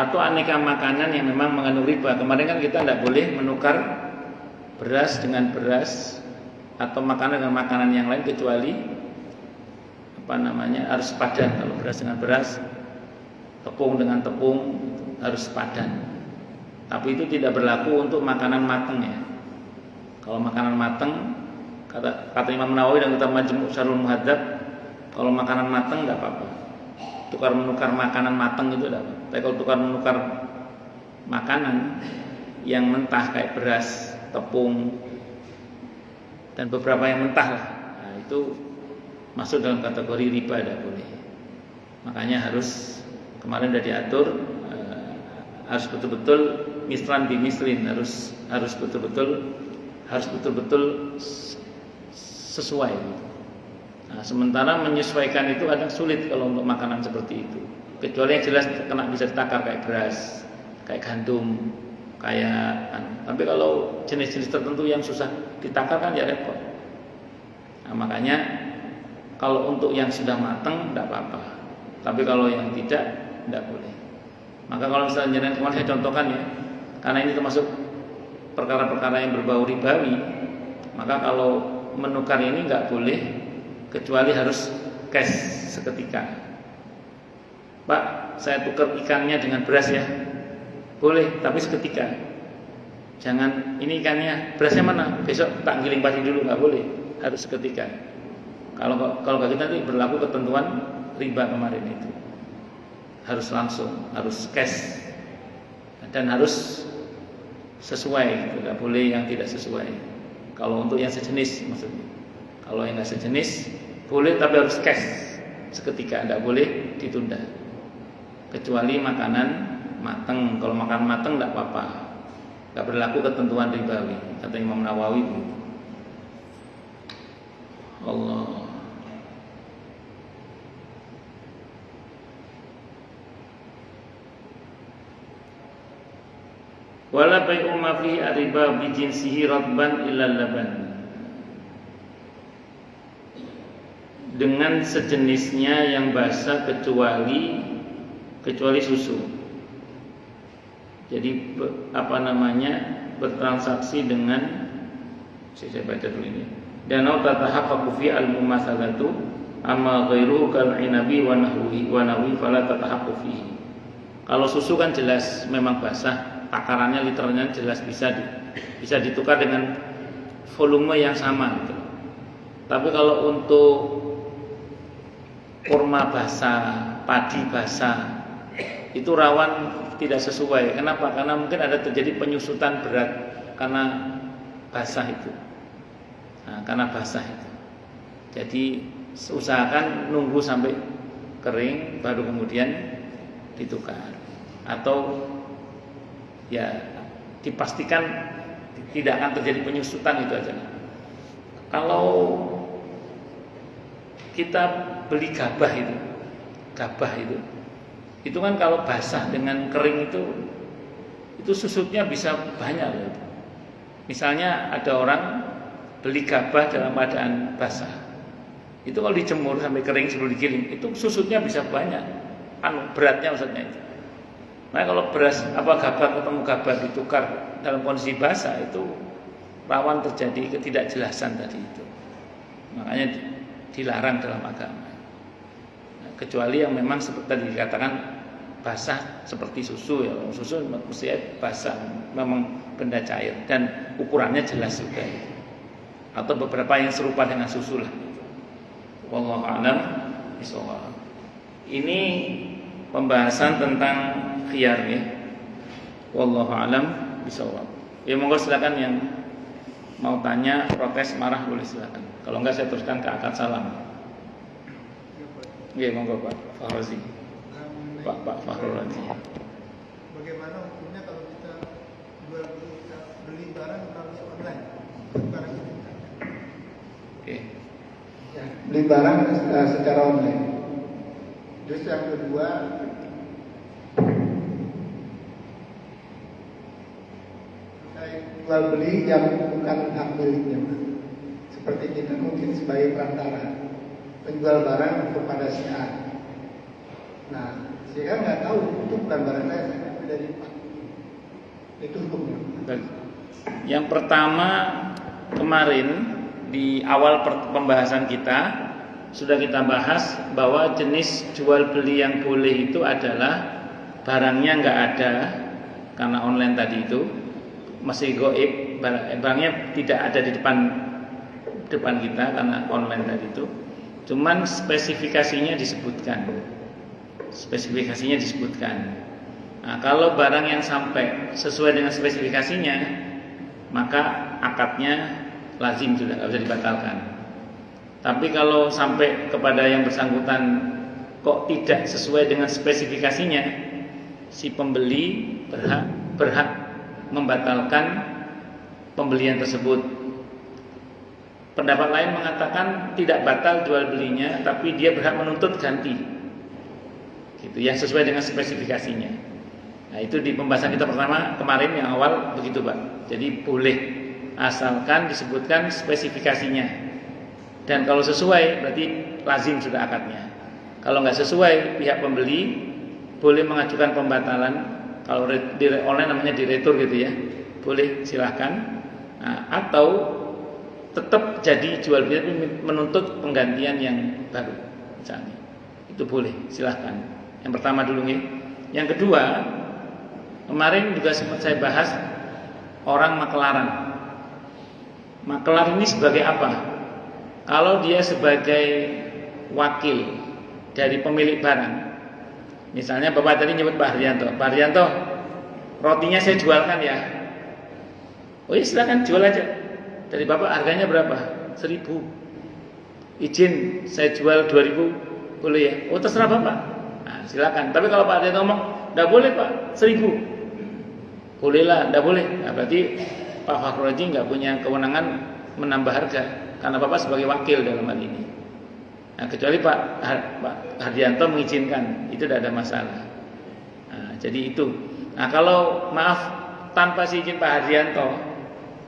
Atau aneka makanan yang memang mengandung riba. Kemarin kan kita tidak boleh menukar beras dengan beras atau makanan dengan makanan yang lain kecuali harus padan. Kalau beras dengan beras, tepung dengan tepung harus padan. Tapi itu tidak berlaku untuk makanan matang ya. Kalau makanan matang, kata Imam Nawawi dan kitab Majmu' Syarhul Muhadzab, kalau makanan matang enggak apa-apa. Tukar menukar makanan matang itu tidak apa-apa. Tapi kalau tukar menukar makanan yang mentah kayak beras, tepung, dan beberapa yang mentah lah, nah, itu masuk dalam kategori riba, tidak boleh. Makanya kemarin sudah diatur, harus betul-betul mislan bimislin, harus betul-betul sesuai. Nah, sementara menyesuaikan itu kadang sulit kalau untuk makanan seperti itu. Kecuali yang jelas bisa ditakar kayak beras, kayak gandum, tapi kalau jenis-jenis tertentu yang susah ditakar kan ya repot. Nah, makanya kalau untuk yang sudah matang tidak apa-apa. Tapi kalau yang tidak boleh. Maka kalau misalnya kemarin saya contohkan ya, karena ini termasuk perkara-perkara yang berbau ribawi, maka kalau menukar ini nggak boleh kecuali harus cash seketika. Pak, saya tukar ikannya dengan beras ya. Boleh, tapi seketika. Jangan ini ikannya, berasnya mana? Besok tak giling padi dulu, nggak boleh. Harus seketika. Kalau nggak kita nanti berlaku ketentuan riba kemarin itu. Harus langsung, harus cash, dan harus sesuai. Tidak boleh yang tidak sesuai. Kalau untuk yang sejenis maksudnya. Kalau yang nggak sejenis boleh, tapi harus cash seketika, tidak boleh ditunda. Kecuali makanan matang. Kalau makanan matang tidak apa-apa, nggak berlaku ketentuan ribawi, kata Imam Nawawi. Allah. Wala bai'u ma fihi riba bi jinsihi radban illa laban. Dengan sejenisnya yang basah kecuali susu. Jadi bertransaksi dengan, saya baca dulu ini. Dan au tatahaqqaqu fi al-mumatsalatu amma ghairuhu kal inabi wa nahwi fala tatahaqqu fihi. Kalau susu kan jelas memang basah, takarannya liternya jelas bisa ditukar dengan volume yang sama gitu. Tapi kalau untuk kurma basah, padi basah, itu rawan tidak sesuai. Kenapa? Karena mungkin ada terjadi penyusutan berat karena basah itu. Nah, karena basah itu. Jadi usahakan nunggu sampai kering baru kemudian ditukar. Atau ya dipastikan tidak akan terjadi penyusutan, itu aja. Kalau kita beli gabah itu kan kalau basah dengan kering itu susutnya bisa banyak loh. Misalnya ada orang beli gabah dalam keadaan basah, itu kalau dijemur sampai kering sebelum digiling, itu susutnya bisa banyak, beratnya maksudnya itu. Nah kalau gabah ketemu gabah ditukar dalam kondisi basah, itu rawan terjadi ketidakjelasan tadi itu. Makanya dilarang dalam agama. Nah, kecuali yang memang seperti tadi dikatakan basah seperti susu ya. Susu mesti basah, memang benda cair dan ukurannya jelas juga. Atau beberapa yang serupa dengan susu lah. Wallahu a'lam bishawab. Ini pembahasan tentang khiyar ya. Wallahu a'lam bishawab. Ya monggo silakan yang mau tanya, protes, marah boleh silakan. Kalau enggak saya teruskan ke akad salam. Iya monggo Pak Fahrozi. Pak Fahrozi. Bagaimana hukumnya kalau kita beli barang melalui online? Barang itu. Oke. Ya, beli barang secara online. Terus yang kedua, jual beli yang bukan hak miliknya. Seperti kita mungkin sebagai perantara penjual barang kepada si A. Nah, si A nggak tahu itu bukan barang saya dari Pak. Itu hukumnya. Yang pertama, kemarin di awal pembahasan kita sudah kita bahas bahwa jenis jual beli yang boleh itu adalah barangnya nggak ada karena online tadi itu, masih goib, barangnya tidak ada di depan kita karena online tadi itu. Cuman spesifikasinya disebutkan. Nah, kalau barang yang sampai sesuai dengan spesifikasinya, maka akadnya lazim, sudah nggak bisa dibatalkan. Tapi kalau sampai kepada yang bersangkutan kok tidak sesuai dengan spesifikasinya, si pembeli berhak membatalkan pembelian tersebut. Pendapat lain mengatakan tidak batal jual belinya, tapi dia berhak menuntut ganti, gitu, yang sesuai dengan spesifikasinya. Nah itu di pembahasan kita pertama kemarin yang awal begitu Pak. Jadi boleh asalkan disebutkan spesifikasinya, dan kalau sesuai berarti lazim sudah akadnya. Kalau nggak sesuai, pihak pembeli boleh mengajukan pembatalan. Kalau di online namanya diretur gitu ya, boleh silahkan. Nah, atau tetap jadi jual beli tapi menuntut penggantian yang baru misalnya, itu boleh, silahkan. Yang pertama dulu nih. Yang kedua, kemarin juga sempat saya bahas orang makelaran. Makelar ini sebagai apa? Kalau dia sebagai wakil dari pemilik barang, misalnya Bapak tadi nyebut Pak Haryanto, rotinya saya jualkan ya. Oh iya silakan jual aja. Dari Bapak harganya berapa? 1.000. Izin saya jual 2.000, boleh ya? Oh terserah Bapak. Nah, silakan. Tapi kalau Pak Haryanto ngomong, enggak boleh Pak, 1.000. Boleh lah, enggak boleh. Nah, berarti Pak Fakhruddin enggak punya kewenangan menambah harga karena Bapak sebagai wakil dalam hal ini. Nah, kecuali Pak Haryanto mengizinkan, itu tidak ada masalah. Nah, jadi itu. Nah, kalau maaf tanpa izin Pak Haryanto,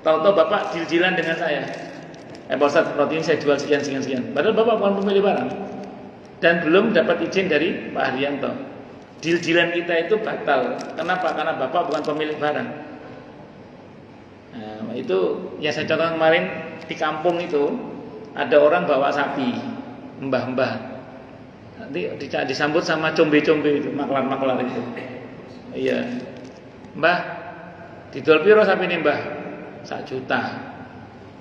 tahu-tahu Bapak deal-dealan dengan saya. Pak Ustadz, roti ini saya jual sekian. Padahal Bapak bukan pemilik barang dan belum dapat izin dari Pak Haryanto. Deal-dealan kita itu batal. Kenapa? Karena Bapak bukan pemilik barang. Nah, itu yang saya contohkan kemarin di kampung itu ada orang bawa sapi, mbah-mbah. Nanti disambut sama combe-combe itu, maklar-maklar itu. Iya. Mbah, dijual piro sapi ini, Mbah? 1 juta.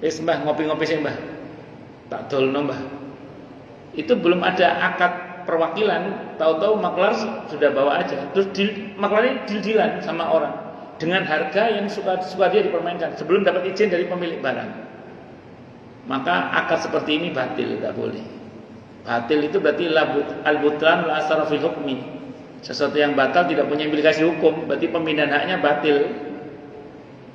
Mbah ngopi-ngopi sih Mbah. tak dolno mbah. Itu belum ada akad perwakilan, tahu-tahu maklar sudah bawa aja. Terus maklarnya deal-dealan sama orang dengan harga yang suka dia dipermainkan sebelum dapat izin dari pemilik barang. Maka akad seperti ini batil, tidak boleh. Batil itu berarti al-butlan la asara fil hukmi. Sesuatu yang batal tidak punya implikasi hukum, berarti pemindahan haknya batil.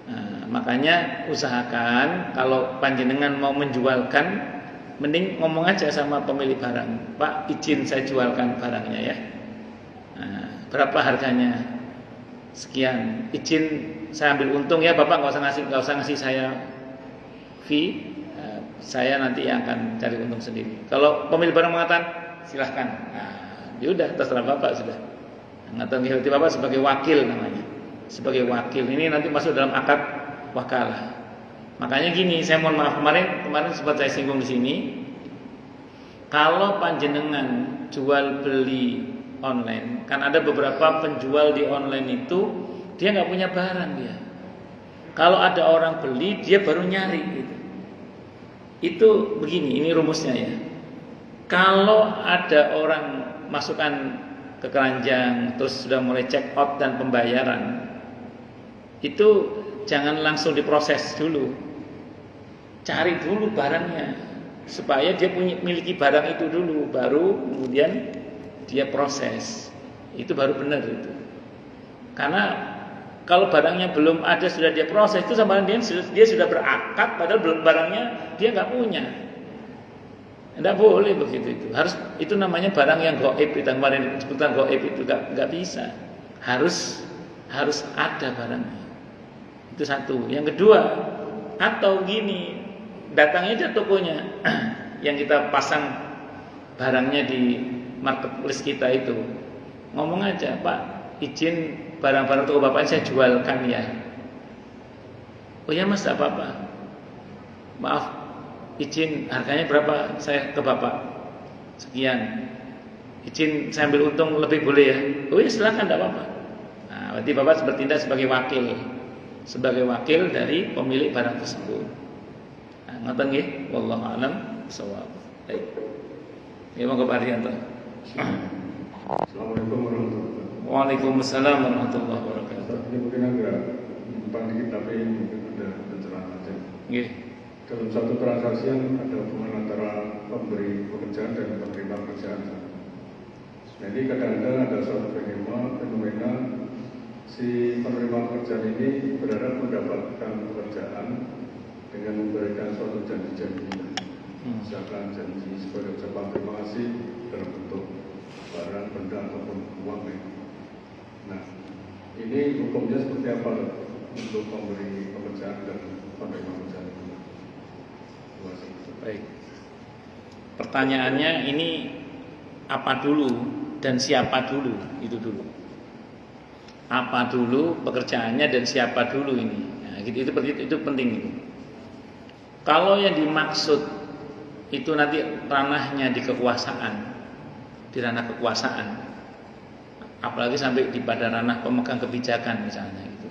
Nah, makanya usahakan kalau panjenengan mau menjualkan, mending ngomong aja sama pemilik barang, Pak, izin saya jualkan barangnya ya. Nah, berapa harganya? Sekian. Izin saya ambil untung ya, Bapak nggak usah ngasih saya fee. Saya nanti yang akan cari untung sendiri. Kalau pemilik barang mengatakan silahkan, nah, ya udah terserah Bapak sudah. Ngatakan berarti Bapak sebagai wakil namanya, sebagai wakil. Ini nanti masuk dalam akad wakalah. Makanya gini, saya mohon maaf kemarin sempat saya singgung di sini. Kalau panjenengan jual beli online, kan ada beberapa penjual di online itu dia nggak punya barang dia. Kalau ada orang beli, dia baru nyari gitu. Itu begini, ini rumusnya ya. Kalau ada orang masukkan ke keranjang terus sudah mulai check out dan pembayaran, itu jangan langsung diproses dulu. Cari dulu barangnya supaya dia miliki barang itu dulu, baru kemudian dia proses. Itu baru benar itu. Karena kalau barangnya belum ada sudah dia proses, itu sama dia sudah berakad padahal belum, barangnya dia nggak punya. Tidak boleh begitu itu. Harus, itu namanya barang yang gaib. Kita kemarin disebutkan gaib itu nggak bisa. Harus ada barangnya. Itu satu. Yang kedua, atau gini, datangnya aja tokonya yang kita pasang barangnya di marketplace kita itu, ngomong aja, Pak, izin barang-barang toko Bapak saya jualkan ya. Oh ya Mas, tak apa-apa. Maaf, izin harganya berapa saya ke Bapak? Sekian. Izin saya ambil untung lebih boleh ya? Oh ya silakan, tidak apa-apa. Nah, berarti Bapak bertindak sebagai wakil dari pemilik barang tersebut. Nah, ngoten nggih, wallahu a'lam bishawab. Baik. Ya monggo Pak Ariyanto. Assalamualaikum warahmatullahi wabarakatuh. Waalaikumsalam warahmatullahi wabarakatuh. Ini mungkin agak numpang dikit tapi mungkin ada pencerahan aja. Nggih. Dalam satu transaksi yang ada hubungan antara pemberi pekerjaan dan penerima pekerjaan. Jadi kadang-kadang ada suatu fenomena si penerima pekerjaan ini berharap mendapatkan pekerjaan dengan memberikan suatu janji-janji, misalkan janji sebagai ucapan terima kasih dalam bentuk barang, benda ataupun uang. Nah, ini hukumnya seperti apa untuk pemberi pekerjaan dan penerima pekerjaan? Baik. Pertanyaannya ini apa dulu dan siapa dulu? Itu dulu. Apa dulu pekerjaannya dan siapa dulu ini? Nah, itu penting itu. Kalau yang dimaksud itu nanti ranahnya di kekuasaan, di ranah kekuasaan, apalagi sampai di pada ranah pemegang kebijakan misalnya gitu.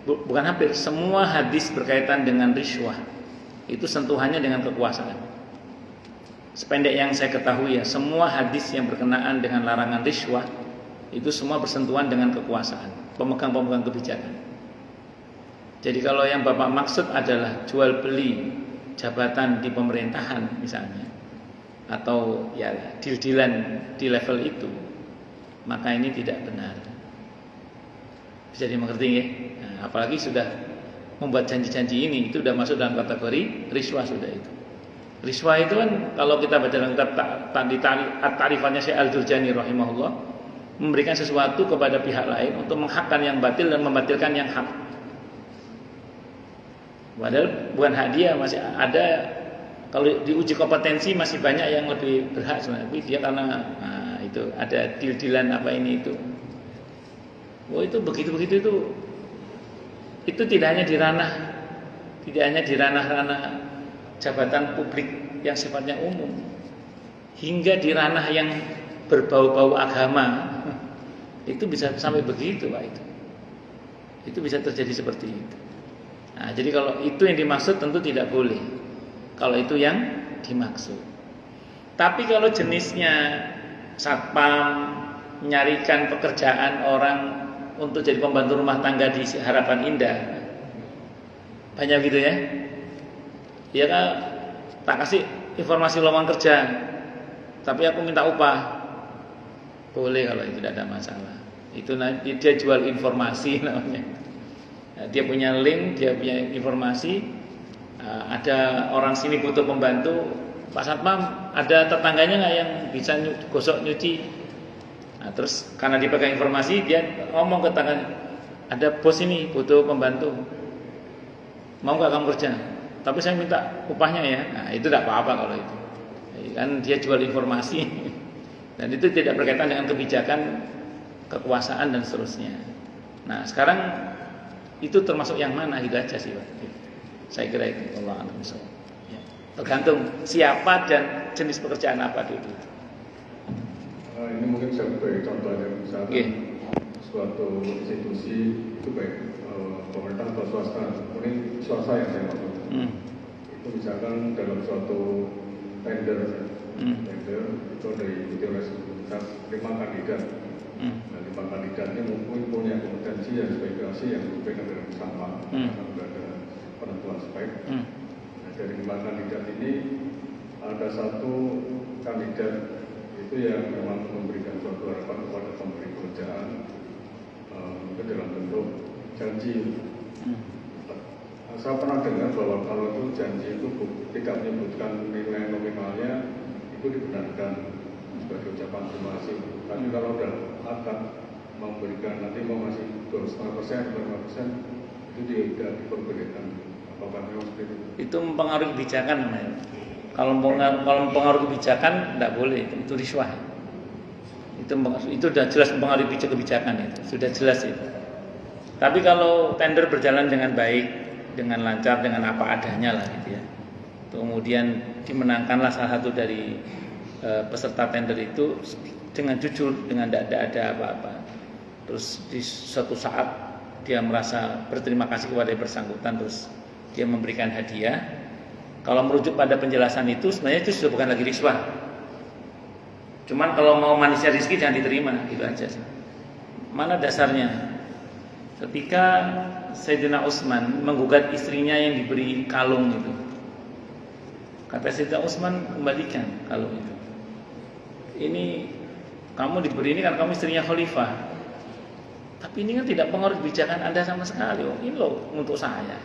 Bukan hampir, semua hadis berkaitan dengan riswah itu sentuhannya dengan kekuasaan. Sependek yang saya ketahui ya, semua hadis yang berkenaan dengan larangan riswah itu semua bersentuhan dengan kekuasaan, pemegang kebijakan. Jadi kalau yang Bapak maksud adalah jual beli jabatan di pemerintahan misalnya, atau ya deal-dealan di level itu, maka ini tidak benar. Bisa dimengerti ya? Nah, apalagi sudah membuat janji-janji ini, itu sudah masuk dalam kategori riswah sudah itu. Riswah itu kan kalau kita baca dalam kitab At-Ta'rifannya Syekh Al-Jurjani rahimahullah, memberikan sesuatu kepada pihak lain untuk menghakkan yang batil dan membatilkan yang hak. Padahal bukan hak dia, masih ada, kalau diuji kompetensi masih banyak yang lebih berhak sebenarnya, tapi dia karena itu ada deal-dealan apa ini itu. Oh itu begitu itu tidak hanya di ranah jabatan publik yang sifatnya umum, hingga di ranah yang berbau-bau agama itu bisa sampai begitu Pak, itu bisa terjadi seperti itu. Nah, jadi kalau itu yang dimaksud tentu tidak boleh. Kalau itu yang dimaksud. Tapi kalau jenisnya satpam menyarikan pekerjaan orang untuk jadi pembantu rumah tangga di Harapan Indah, banyak gitu ya. Ya kan, tak kasih informasi lowongan kerja, tapi aku minta upah. Boleh kalau itu tidak ada masalah. Itu nanti dia jual informasi namanya. Dia punya link, dia punya informasi. Ada orang sini butuh pembantu, Pak Satpam, ada tetangganya nggak yang bisa gosok nyuci? Nah, terus karena dipegang informasi, dia ngomong ke tetangganya, ada bos ini butuh pembantu, mau nggak kamu kerja? Tapi saya minta upahnya ya. Nah, itu tidak apa-apa kalau itu. Kan dia jual informasi. Dan itu tidak berkaitan dengan kebijakan, kekuasaan dan seterusnya. Nah, sekarang itu termasuk yang mana, itu aja sih Pak. Saya kira itu Allah a'lam bishawab. Ya. Tergantung siapa dan jenis pekerjaan apa dulu. Ini mungkin saya beri contohnya, misalkan suatu institusi itu baik pemerintah atau swasta, ini swasta yang saya maksud. Itu misalkan dalam suatu tender itu diikuti oleh 5 kandidat. Nah, 5 kandidatnya mungkin punya kompetensi dan spesifikasi yang berbeda dengan sama, karena sudah ada penentuan spek. Nah, dari 5 kandidat ini ada satu kandidat itu yang memang memberikan suatu harapan kepada pemberi pekerjaan, mungkin dalam bentuk janji. Saya pernah dengar bahwa kalau itu janji itu tidak menyebutkan nilai nominalnya, itu dibenarkan sebagai ucapan terima kasih. Tapi kalau sudah akan memberikan nanti mau ngasih 2,5%, 5%, itu tidak diperbolehkan. Apakah memang seperti itu? Itu mempengaruhi kebijakan namanya. Kalau mempengaruhi kebijakan tidak boleh, itu riswah. Itu sudah jelas mempengaruhi kebijakan, itu sudah jelas itu. Tapi kalau tender berjalan dengan baik, dengan lancar, dengan apa adanya lah gitu ya. Kemudian dimenangkanlah salah satu dari peserta tender itu dengan jujur, dengan tidak ada apa-apa. Terus di suatu saat dia merasa berterima kasih kepada yang bersangkutan, terus dia memberikan hadiah. Kalau merujuk pada penjelasan itu, sebenarnya itu sudah bukan lagi riswah. Cuman kalau mau manisnya rezeki jangan diterima, gitu aja. Mana dasarnya? Ketika Sayyidina Utsman menggugat istrinya yang diberi kalung itu, kata Sayyidina Utsman, kembalikan kalung itu. Ini kamu diberi ini karena kamu istrinya khalifah. Tapi ini kan tidak pengaruh kebijakan Anda sama sekali. Oh, ini loh untuk saya.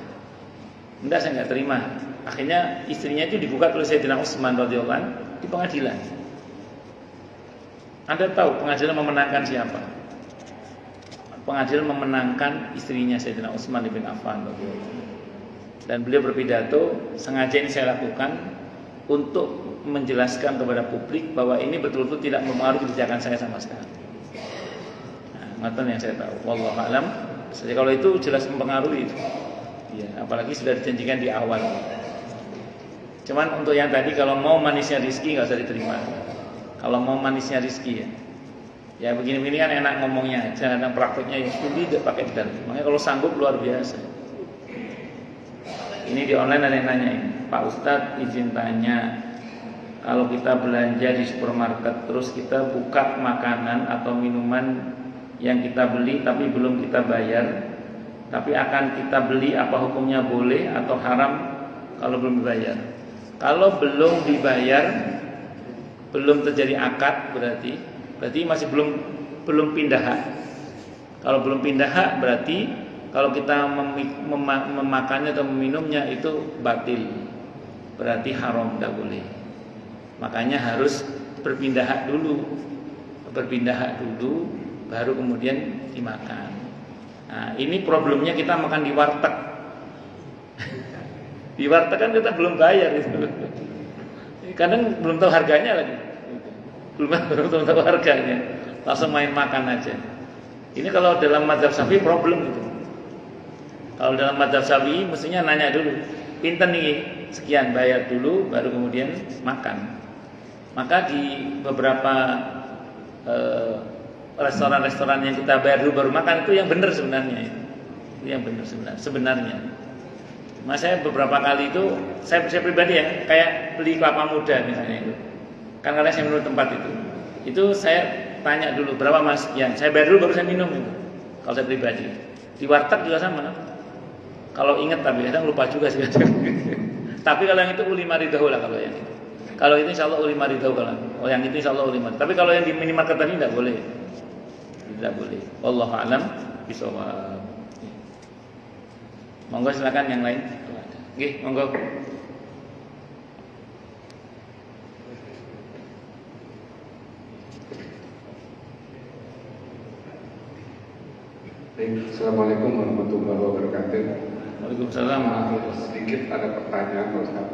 Enggak, saya enggak terima. Akhirnya istrinya itu digugat oleh Sayyidina Utsman radhiyallahu anhu di pengadilan. Anda tahu pengadilan memenangkan siapa? Pengadilan memenangkan istrinya Sayyidina Utsman bin Affan radhiyallahu anhu. Dan beliau berpidato, sengaja ini saya lakukan untuk menjelaskan kepada publik bahwa ini betul-betul tidak mempengaruhi kebijakan saya sama sekali. Nah, itu yang saya tahu. Wallahu a'lam. Jadi kalau itu jelas mempengaruhi itu. Ya, apalagi sudah dijanjikan di awal. Cuman untuk yang tadi kalau mau manisnya rezeki nggak usah diterima. Kalau mau manisnya rezeki ya begini-begini kan enak ngomongnya aja, dan prakteknya yang studi tidak pakai dalil. Makanya kalau sanggup luar biasa. Ini di online ada yang nanya ini, Pak Ustadz izin tanya, kalau kita belanja di supermarket terus kita buka makanan atau minuman yang kita beli tapi belum kita bayar, tapi akan kita beli, apa hukumnya, boleh atau haram kalau belum dibayar? Kalau belum dibayar, belum terjadi akad, berarti masih belum pindah hak. Kalau belum pindah hak berarti kalau kita memakannya atau meminumnya itu batil, berarti haram, tidak boleh. Makanya harus berpindah hak dulu, baru kemudian dimakan. Nah, ini problemnya kita makan di warteg. Di warteg kan kita belum bayar itu. Kadang belum tahu harganya lagi. Belum tahu harganya. Langsung main makan aja. Ini kalau dalam mazhab Syafi'i problem itu. Kalau dalam mazhab Syafi'i mestinya nanya dulu, pinten nih, sekian, bayar dulu baru kemudian makan. Maka di beberapa restoran-restoran yang kita bayar dulu baru makan itu yang benar sebenarnya. Itu yang benar sebenarnya. Mas saya beberapa kali itu saya pribadi ya kayak beli kelapa muda misalnya itu. Kan karena saya menurut tempat itu saya tanya dulu berapa Mas? Ya saya bayar dulu baru saya minum itu. Kalau saya pribadi. Di warteg juga sama. Kalau ingat tapi kadang lupa juga sih. Tapi kalau yang itu uli maridahu lah kalau yang itu. Kalau itu insya Allah uli maridahu kalau. Oh yang itu insya Allah uli maridahu. Tapi kalau yang di minimarket tadi tidak boleh. Tidak boleh. Wallahu a'lam bishawab. Monggo silakan yang lain. Nggih, monggo. Assalamualaikum warahmatullahi wabarakatuh. Waalaikumsalam. Sedikit ada pertanyaan Pak Ustaz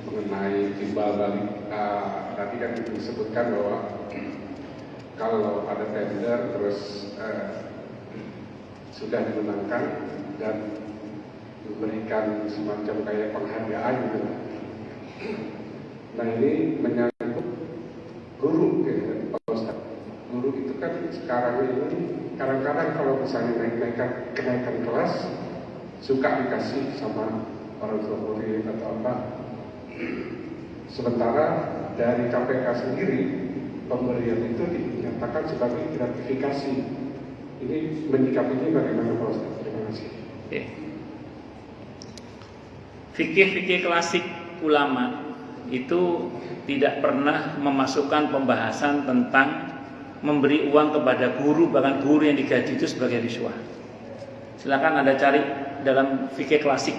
mengenai timbal balik. Tadi kan disebutkan bahwa kalau ada tender terus sudah dimenangkan dan memberikan semacam kayak penghargaan gitu. Nah ini menyangkut guru gitu, Pak Ustaz. Guru itu kan sekarang ini kadang-kadang kalau misalnya kenaikan kelas suka dikasih sama orang tua murid atau apa. Sementara dari KPK sendiri pemberian itu dinyatakan sebagai gratifikasi. Ini menyikapinya bagaimana Pak Ustaz? Terima kasih. Fikih-fikih klasik ulama itu tidak pernah memasukkan pembahasan tentang memberi uang kepada guru, bahkan guru yang digaji itu sebagai riswah. Silakan Anda cari dalam fikih klasik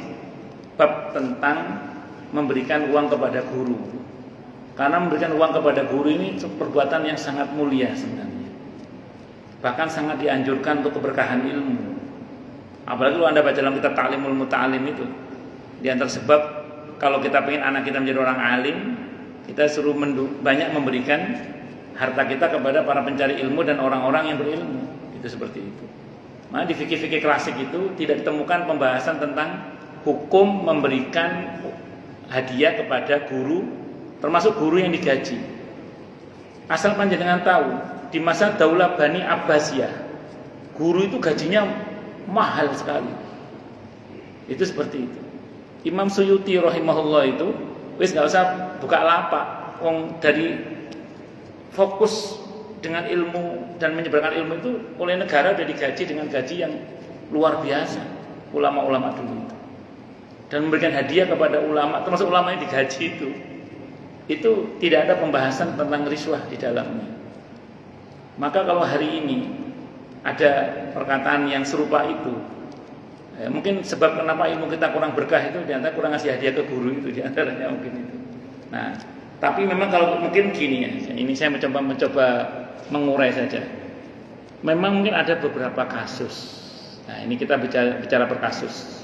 bab tentang memberikan uang kepada guru. Karena memberikan uang kepada guru ini perbuatan yang sangat mulia sebenarnya. Bahkan sangat dianjurkan untuk keberkahan ilmu. Apalagi kalau Anda baca dalam kitab Ta'limul Muta'alim itu, di antara sebab kalau kita ingin anak kita menjadi orang alim, kita suruh banyak memberikan harta kita kepada para pencari ilmu dan orang-orang yang berilmu. Itu seperti itu. Nah, di fikih-fikih klasik itu tidak ditemukan pembahasan tentang hukum memberikan hadiah kepada guru, termasuk guru yang digaji. Asal panjenengan tahu, di masa Daulah Bani Abbasiyah, guru itu gajinya mahal sekali. Itu seperti itu. Imam Suyuti rahimahullah itu wis nggak usah buka lapak, wong dari fokus dengan ilmu dan menyebarkan ilmu itu oleh negara sudah digaji dengan gaji yang luar biasa ulama-ulama dulu dan memberikan hadiah kepada ulama, termasuk ulama yang digaji itu tidak ada pembahasan tentang riswah di dalamnya. Maka kalau hari ini ada perkataan yang serupa itu, mungkin sebab kenapa ilmu kita kurang berkah itu diantara kurang ngasih hadiah ke guru itu diantaranya mungkin itu. Nah, tapi memang kalau mungkin gini ya, ini saya mencoba mengurai saja. Memang mungkin ada beberapa kasus. Nah, ini kita bicara per kasus.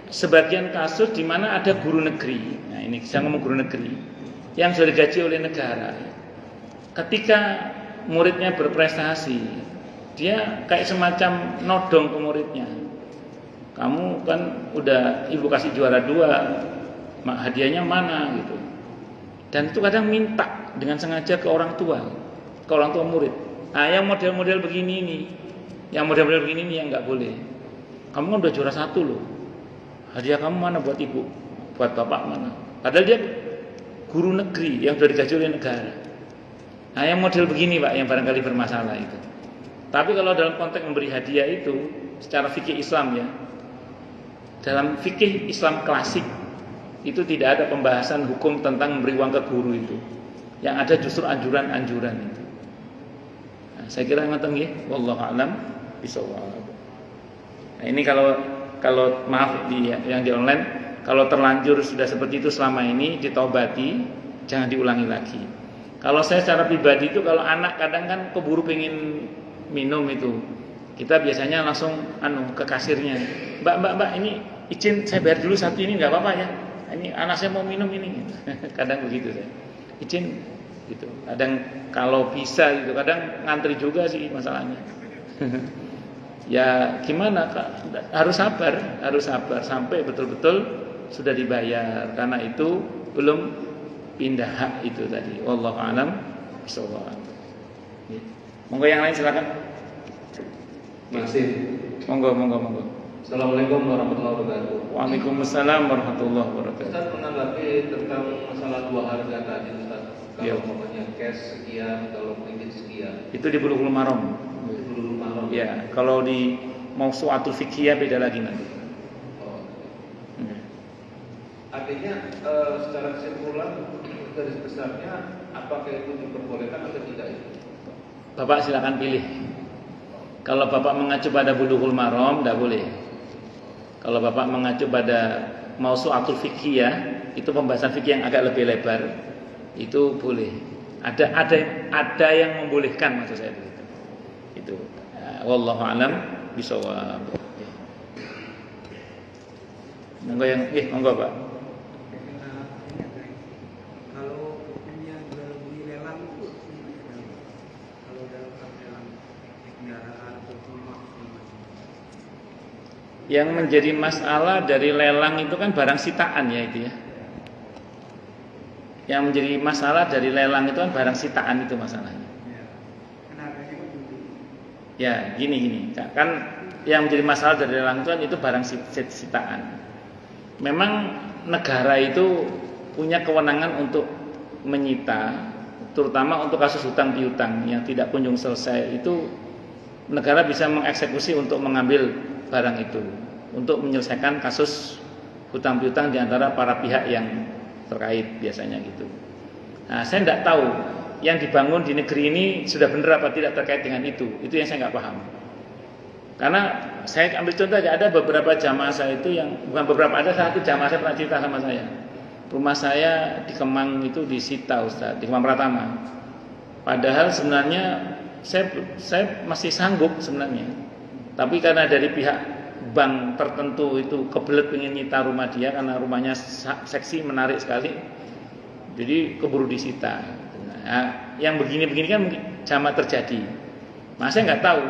Sebagian kasus di mana ada guru negeri. Nah, ini saya ngomong guru negeri yang sudah digaji oleh negara. Ketika muridnya berprestasi, dia kayak semacam nodong ke muridnya. Kamu kan udah ibu kasih juara 2, hadiahnya mana gitu. Dan itu kadang minta dengan sengaja ke orang tua murid. Nah, yang model-model begini nih, yang nggak boleh. Kamu kan udah juara 1 loh. Hadiah kamu mana buat ibu, buat bapak mana? Padahal dia guru negeri yang sudah digaji oleh negara. Nah, yang model begini Pak, yang barangkali bermasalah itu. Tapi kalau dalam konteks memberi hadiah itu, secara fikih Islam ya, dalam fikih Islam klasik itu tidak ada pembahasan hukum tentang memberi uang ke guru itu. Yang ada justru anjuran-anjuran itu. Nah, saya kira ngoten nggih, wallahu a'lam bishawab. Nah, ini kalau maaf yang di online, kalau terlanjur sudah seperti itu selama ini ditobati, jangan diulangi lagi. Kalau saya secara pribadi itu kalau anak kadang kan keburu pengen minum itu, kita biasanya langsung ke kasirnya, Mbak ini izin saya bayar dulu satu ini nggak apa-apa ya. Ini anak saya mau minum ini. Kadang begitu saya. Izin gitu. Kadang kalau bisa gitu, kadang ngantri juga sih masalahnya. Ya gimana Kak? Harus sabar sampai betul-betul sudah dibayar. Karena itu belum pindah hak itu tadi. Wallahu a'lam bishawab. Monggo yang lain silakan. Masih. Monggo. Assalamualaikum warahmatullahi wabarakatuh. Waalaikumsalam warahmatullahi wabarakatuh. Ustaz menanggapi tentang masalah dua harga tadi Ustaz. Kalau Ya. umpamanya cash sekian, kalau kredit sekian. Itu di Bulughul Maram. Dulu malam. Ya, kalau di Mawsu'atul Fiqhiyah beda lagi nanti. Oh. Ya. Artinya secara kesimpulan garis besarnya apakah itu diperbolehkan atau tidak itu? Bapak silakan pilih. Kalau Bapak mengacu pada Bulughul Maram, tidak boleh. Kalau Bapak mengacu pada Mawsu'atul Fiqhiyah, itu pembahasan fikih yang agak lebih lebar, itu boleh. Ada yang membolehkan, maksud saya begitu. Itu. Wallahu a'lam bishawab. Monggo monggo Pak. Kalau hukumnya jual beli lelang itu kalau dalam lelang kendaraan atau rumah. Yang menjadi masalah dari lelang itu kan barang sitaan ya itu ya. Yang menjadi masalah dari lelang itu kan barang sitaan itu masalahnya. Ya gini kan yang menjadi masalah dari lelang itu barang sitaan. Memang negara itu punya kewenangan untuk menyita, terutama untuk kasus hutang piutang yang tidak kunjung selesai itu negara bisa mengeksekusi untuk mengambil barang itu untuk menyelesaikan kasus hutang piutang di antara para pihak yang terkait biasanya gitu. Nah, saya tidak tahu yang dibangun di negeri ini sudah benar apa tidak terkait dengan itu yang saya nggak paham. Karena saya ambil contoh aja, ada beberapa jamaah saya itu yang bukan beberapa, ada satu jamaah saya pernah cerita sama saya. Rumah saya di Kemang itu disita Ustaz, di Kemang Pratama. Padahal sebenarnya saya masih sanggup sebenarnya. Tapi karena dari pihak bank tertentu itu kebelet pengen nyita rumah dia karena rumahnya seksi menarik sekali. Jadi keburu disita. Nah, yang begini-begini kan jamak terjadi. Nah, saya nggak tahu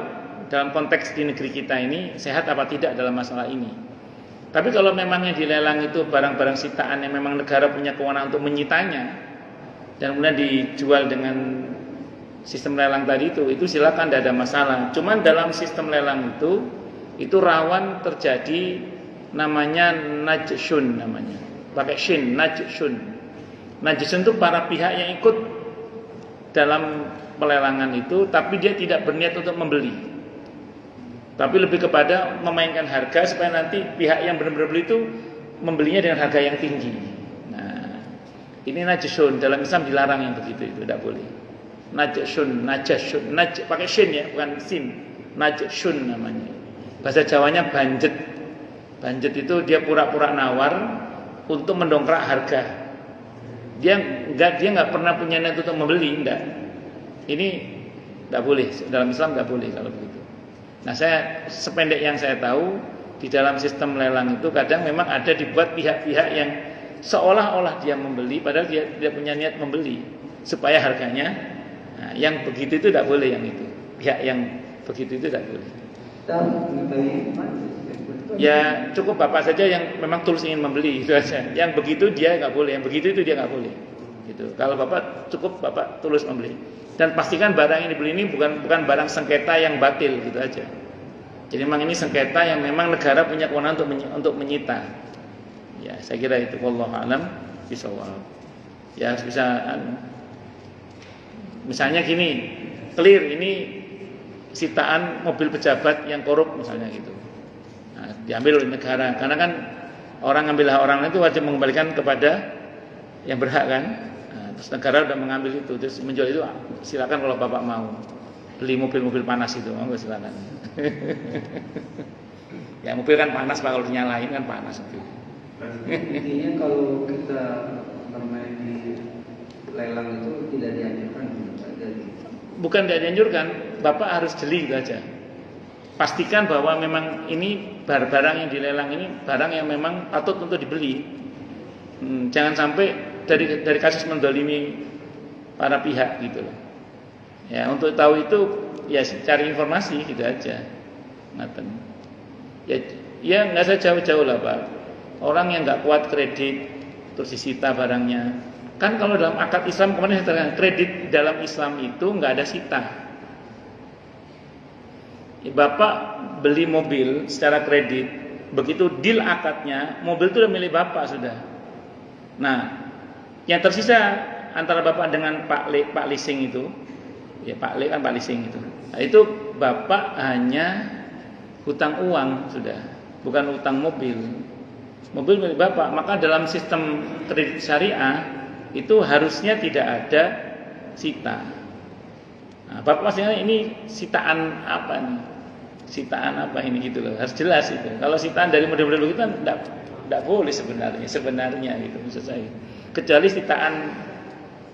dalam konteks di negeri kita ini sehat apa tidak dalam masalah ini. Tapi kalau memang yang dilelang itu barang-barang sitaan yang memang negara punya kewenangan untuk menyitanya dan kemudian dijual dengan sistem lelang tadi itu silakan, tidak ada masalah. Cuman dalam sistem lelang itu rawan terjadi namanya najshun namanya. Pakai shin, najshun. Najshun itu para pihak yang ikut dalam pelelangan itu tapi dia tidak berniat untuk membeli. Tapi lebih kepada memainkan harga supaya nanti pihak yang benar-benar beli itu membelinya dengan harga yang tinggi. Nah, ini najshun, dalam Islam dilarang yang begitu, itu tidak boleh. Najshun, pakai shin ya, bukan sin. Najshun namanya. Bahasa Jawanya banjet. Banjet itu dia pura-pura nawar untuk mendongkrak harga. Dia nggak pernah punya niat untuk membeli, enggak. Ini tidak boleh, dalam Islam tidak boleh kalau begitu. Nah, saya sependek yang saya tahu di dalam sistem lelang itu kadang memang ada dibuat pihak-pihak yang seolah-olah dia membeli padahal dia tidak punya niat membeli supaya harganya. Nah, yang begitu itu tidak boleh yang itu. Pihak yang begitu itu tidak boleh. Ya cukup bapak saja yang memang tulus ingin membeli itu aja. Yang begitu dia nggak boleh, yang begitu itu dia nggak boleh. Gitu. Kalau bapak cukup bapak tulus membeli. Dan pastikan barang yang dibeli ini bukan barang sengketa yang batil gitu aja. Jadi memang ini sengketa yang memang negara punya kewenangan untuk menyita. Ya, saya kira itu wallahu a'lam bishawab. Ya, bisa misalnya gini, clear ini sitaan mobil pejabat yang korup misalnya gitu. Nah, diambil oleh negara karena kan orang ngambil hak orang lain itu wajib mengembalikan kepada yang berhak kan. Terus negara udah mengambil itu, terus menjual itu silakan kalau bapak mau beli mobil-mobil panas itu, monggo silakan. Ya mobil kan panas pak, kalau dinyalain kan panas itu. Intinya kalau kita bermain di lelang itu tidak dianjurkan. Bukan tidak dianjurkan, bapak harus jeli gitu aja. Pastikan bahwa memang ini barang yang dilelang ini barang yang memang patut untuk dibeli. Jangan sampai dari kasus mendolimi para pihak gitu loh. Ya untuk tahu itu ya cari informasi gitu aja. Ngaten. Ya nggak usah jauh-jauh lah pak. Orang yang nggak kuat kredit terus disita barangnya. Kan kalau dalam akad Islam kemarin saya terangkan kredit dalam Islam itu nggak ada sita. Bapak beli mobil secara kredit begitu deal akadnya, mobil itu udah milik bapak sudah. Nah, yang tersisa antara bapak dengan Pak leasing itu, ya Pak Le kan Pak leasing itu. Nah, itu bapak hanya hutang uang sudah, bukan hutang mobil. Mobil milik bapak, maka dalam sistem kredit syariah itu harusnya tidak ada sita. Nah, bapak maksudnya ini sitaan apa nih? Sitaan apa ini gitu loh, harus jelas itu. Kalau sitaan dari model-model begitu kan tidak boleh sebenarnya gitu maksud saya. Kecuali sitaan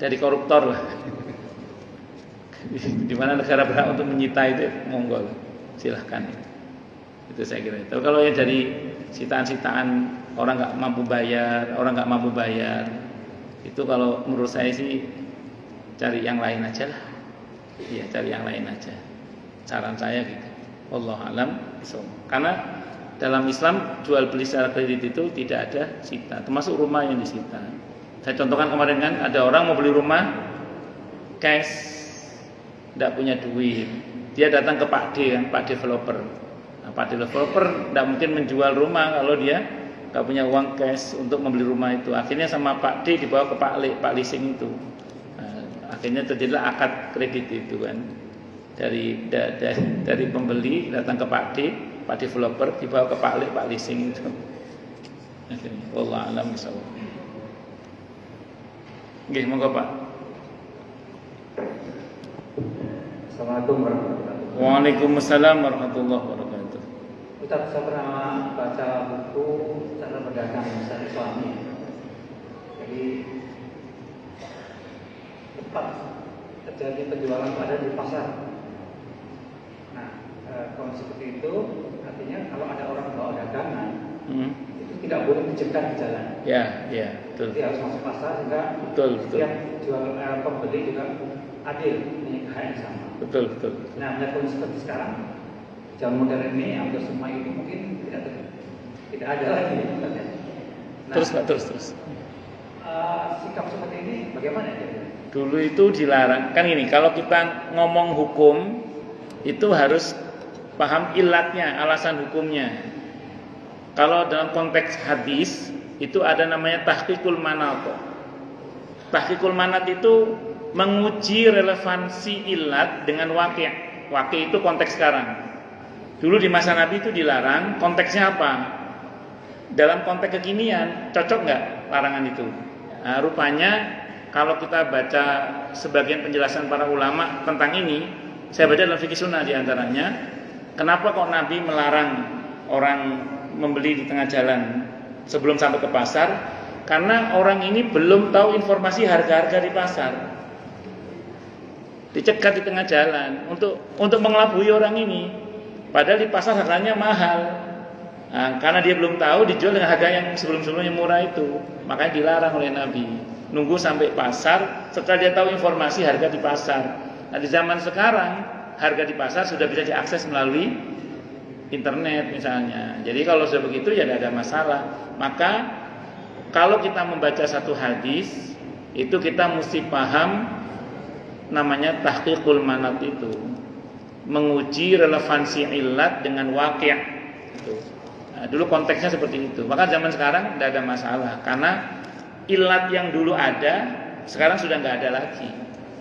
dari koruptor lah. Di mana negara berhak untuk menyita itu monggo silahkan. Itu saya kira. Tapi kalau yang dari sitaan-sitaan orang nggak mampu bayar, itu kalau menurut saya sih cari yang lain aja lah. Iya, cari yang lain aja. Saran saya gitu. Wallahu alam. Karena dalam Islam jual beli secara kredit itu tidak ada sita, termasuk rumah yang disita. Saya contohkan kemarin kan ada orang mau beli rumah cash, tidak punya duit. Dia datang ke Pak D kan, Pak developer. Nah, Pak developer tidak mungkin menjual rumah kalau dia nggak punya uang cash untuk membeli rumah itu. Akhirnya sama Pak D dibawa ke Pak leasing itu. Nah, akhirnya terjadilah akad kredit itu kan. Dari pembeli datang ke Pak D, Pak developer dibawa ke Pak leasing itu. Wallahu a'lam bishawab. Nggih, monggo Pak. Assalamualaikum warahmatullahi wabarakatuh. Waalaikumsalam warahmatullahi wabarakatuh. Ustaz, saya pernah baca buku cara berdagang syariah Islami. Jadi tempat terjadi penjualan ada di pasar. Nah, kalau seperti itu artinya kalau ada orang bawa dagangan itu tidak boleh dicegat di jalan. Ya, betul. Jadi harus masuk pasar sehingga Betul. setiap pembeli juga adil, punya hak yang sama. Betul. Nah, melihat kondisi seperti sekarang, zaman modern ini hampir semua itu mungkin tidak ada lagi. Nah, terus. Sikap seperti ini bagaimana ya? Dulu itu dilarang. Kan ini kalau kita ngomong hukum itu harus paham ilatnya, alasan hukumnya. Kalau dalam konteks hadis itu ada namanya tahqiqul manat. Tahqiqul manat itu menguji relevansi ilat dengan waqi'. Waqi' itu konteks sekarang. Dulu di masa Nabi itu dilarang, konteksnya apa? Dalam konteks kekinian cocok nggak larangan itu? Nah, rupanya kalau kita baca sebagian penjelasan para ulama tentang ini, saya baca dalam fikih sunnah diantaranya, kenapa kok Nabi melarang orang membeli di tengah jalan sebelum sampai ke pasar? Karena orang ini belum tahu informasi harga-harga di pasar. Dicegat di tengah jalan untuk mengelabui orang ini. Padahal di pasar harganya mahal. Nah, karena dia belum tahu dijual dengan harga yang sebelum-sebelumnya murah itu, makanya dilarang oleh Nabi. Nunggu sampai pasar setelah dia tahu informasi harga di pasar. Nah, di zaman sekarang harga di pasar sudah bisa diakses melalui internet misalnya. Jadi kalau sudah begitu ya tidak ada masalah. Maka kalau kita membaca satu hadis itu kita mesti paham namanya tahqiqul manat itu, menguji relevansi ilat dengan waqi'. Itu. Nah, dulu konteksnya seperti itu. Maka zaman sekarang tidak ada masalah karena ilat yang dulu ada sekarang sudah nggak ada lagi.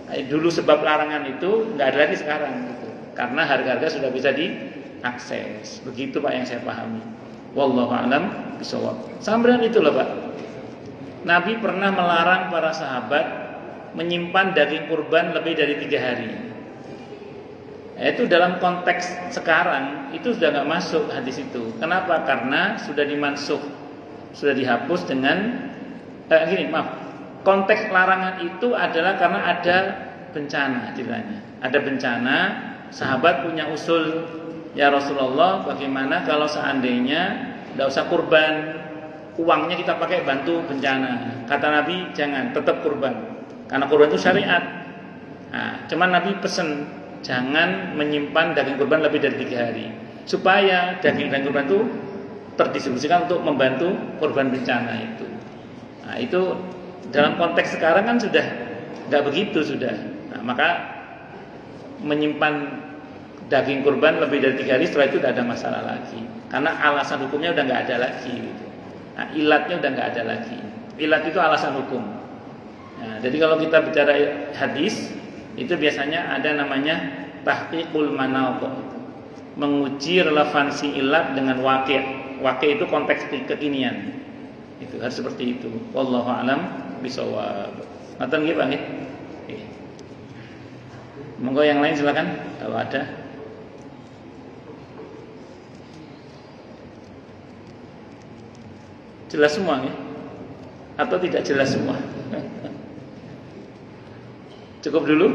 Nah, dulu sebab larangan itu nggak ada lagi sekarang gitu. Karena harga-harga sudah bisa diakses. Begitu Pak yang saya pahami. Wallahu a'lam bishawab. Sampeyan itu loh Pak. Nabi pernah melarang para sahabat menyimpan daging kurban lebih dari 3 hari. Itu dalam konteks sekarang itu sudah nggak masuk hadis itu. Kenapa? Karena sudah dimansuh, sudah dihapus dengan konteks larangan itu adalah karena ada bencana ceritanya. Ada bencana, sahabat punya usul, ya Rasulullah, bagaimana kalau seandainya tidak usah kurban, uangnya kita pakai bantu bencana. Kata Nabi, jangan, tetap kurban. Karena kurban itu syariat. Nah, cuman Nabi pesen jangan menyimpan daging kurban lebih dari 3 hari, supaya daging kurban itu terdistribusikan untuk membantu korban bencana itu. Nah, itu dalam konteks sekarang kan sudah nggak begitu sudah. Nah, maka menyimpan daging kurban lebih dari 3 hari, setelah itu tidak ada masalah lagi. Karena alasan hukumnya udah nggak ada lagi. Gitu. Nah, ilatnya udah nggak ada lagi. Ilat itu alasan hukum. Nah, jadi kalau kita bicara hadis, itu biasanya ada namanya tahqiqul manaq, menguji relevansi ilat dengan waqi'. Waqi' itu konteks kekinian. Itu harus seperti itu. Wallahu a'lam bishawab. Ngoten nggih, Pak nggih? Nggih. Monggo yang lain silakan kalau ada. Jelas semua nggih? Atau tidak jelas semua? Cukup dulu.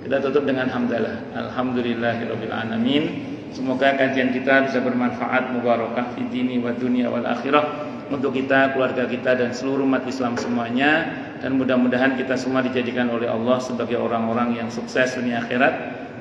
Kita tutup dengan hamdalah. Alhamdulillahirabbil alamin. Semoga kajian kita bisa bermanfaat, mubarakah fi dini wa dunya wal akhirah untuk kita, keluarga kita dan seluruh umat Islam semuanya, dan mudah-mudahan kita semua dijadikan oleh Allah sebagai orang-orang yang sukses dunia akhirat,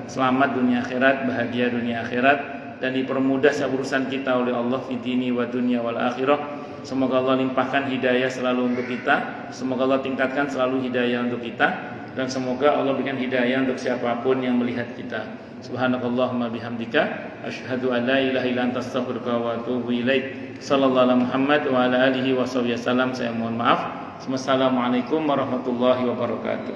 selamat dunia akhirat, bahagia dunia akhirat, dan dipermudah urusan kita oleh Allah fi dini wa dunya wal akhirah. Semoga Allah limpahkan hidayah selalu untuk kita, semoga Allah tingkatkan selalu hidayah untuk kita, dan semoga Allah berikan hidayah untuk siapapun yang melihat kita. Subhanakallahumma bihamdika asyhadu an la ilaha illa anta astaghfiruka wa atubu ilaik. Sallallahu alaihi Muhammad wa ala alihi wasallam. Saya mohon maaf. Wassalamualaikum warahmatullahi wabarakatuh.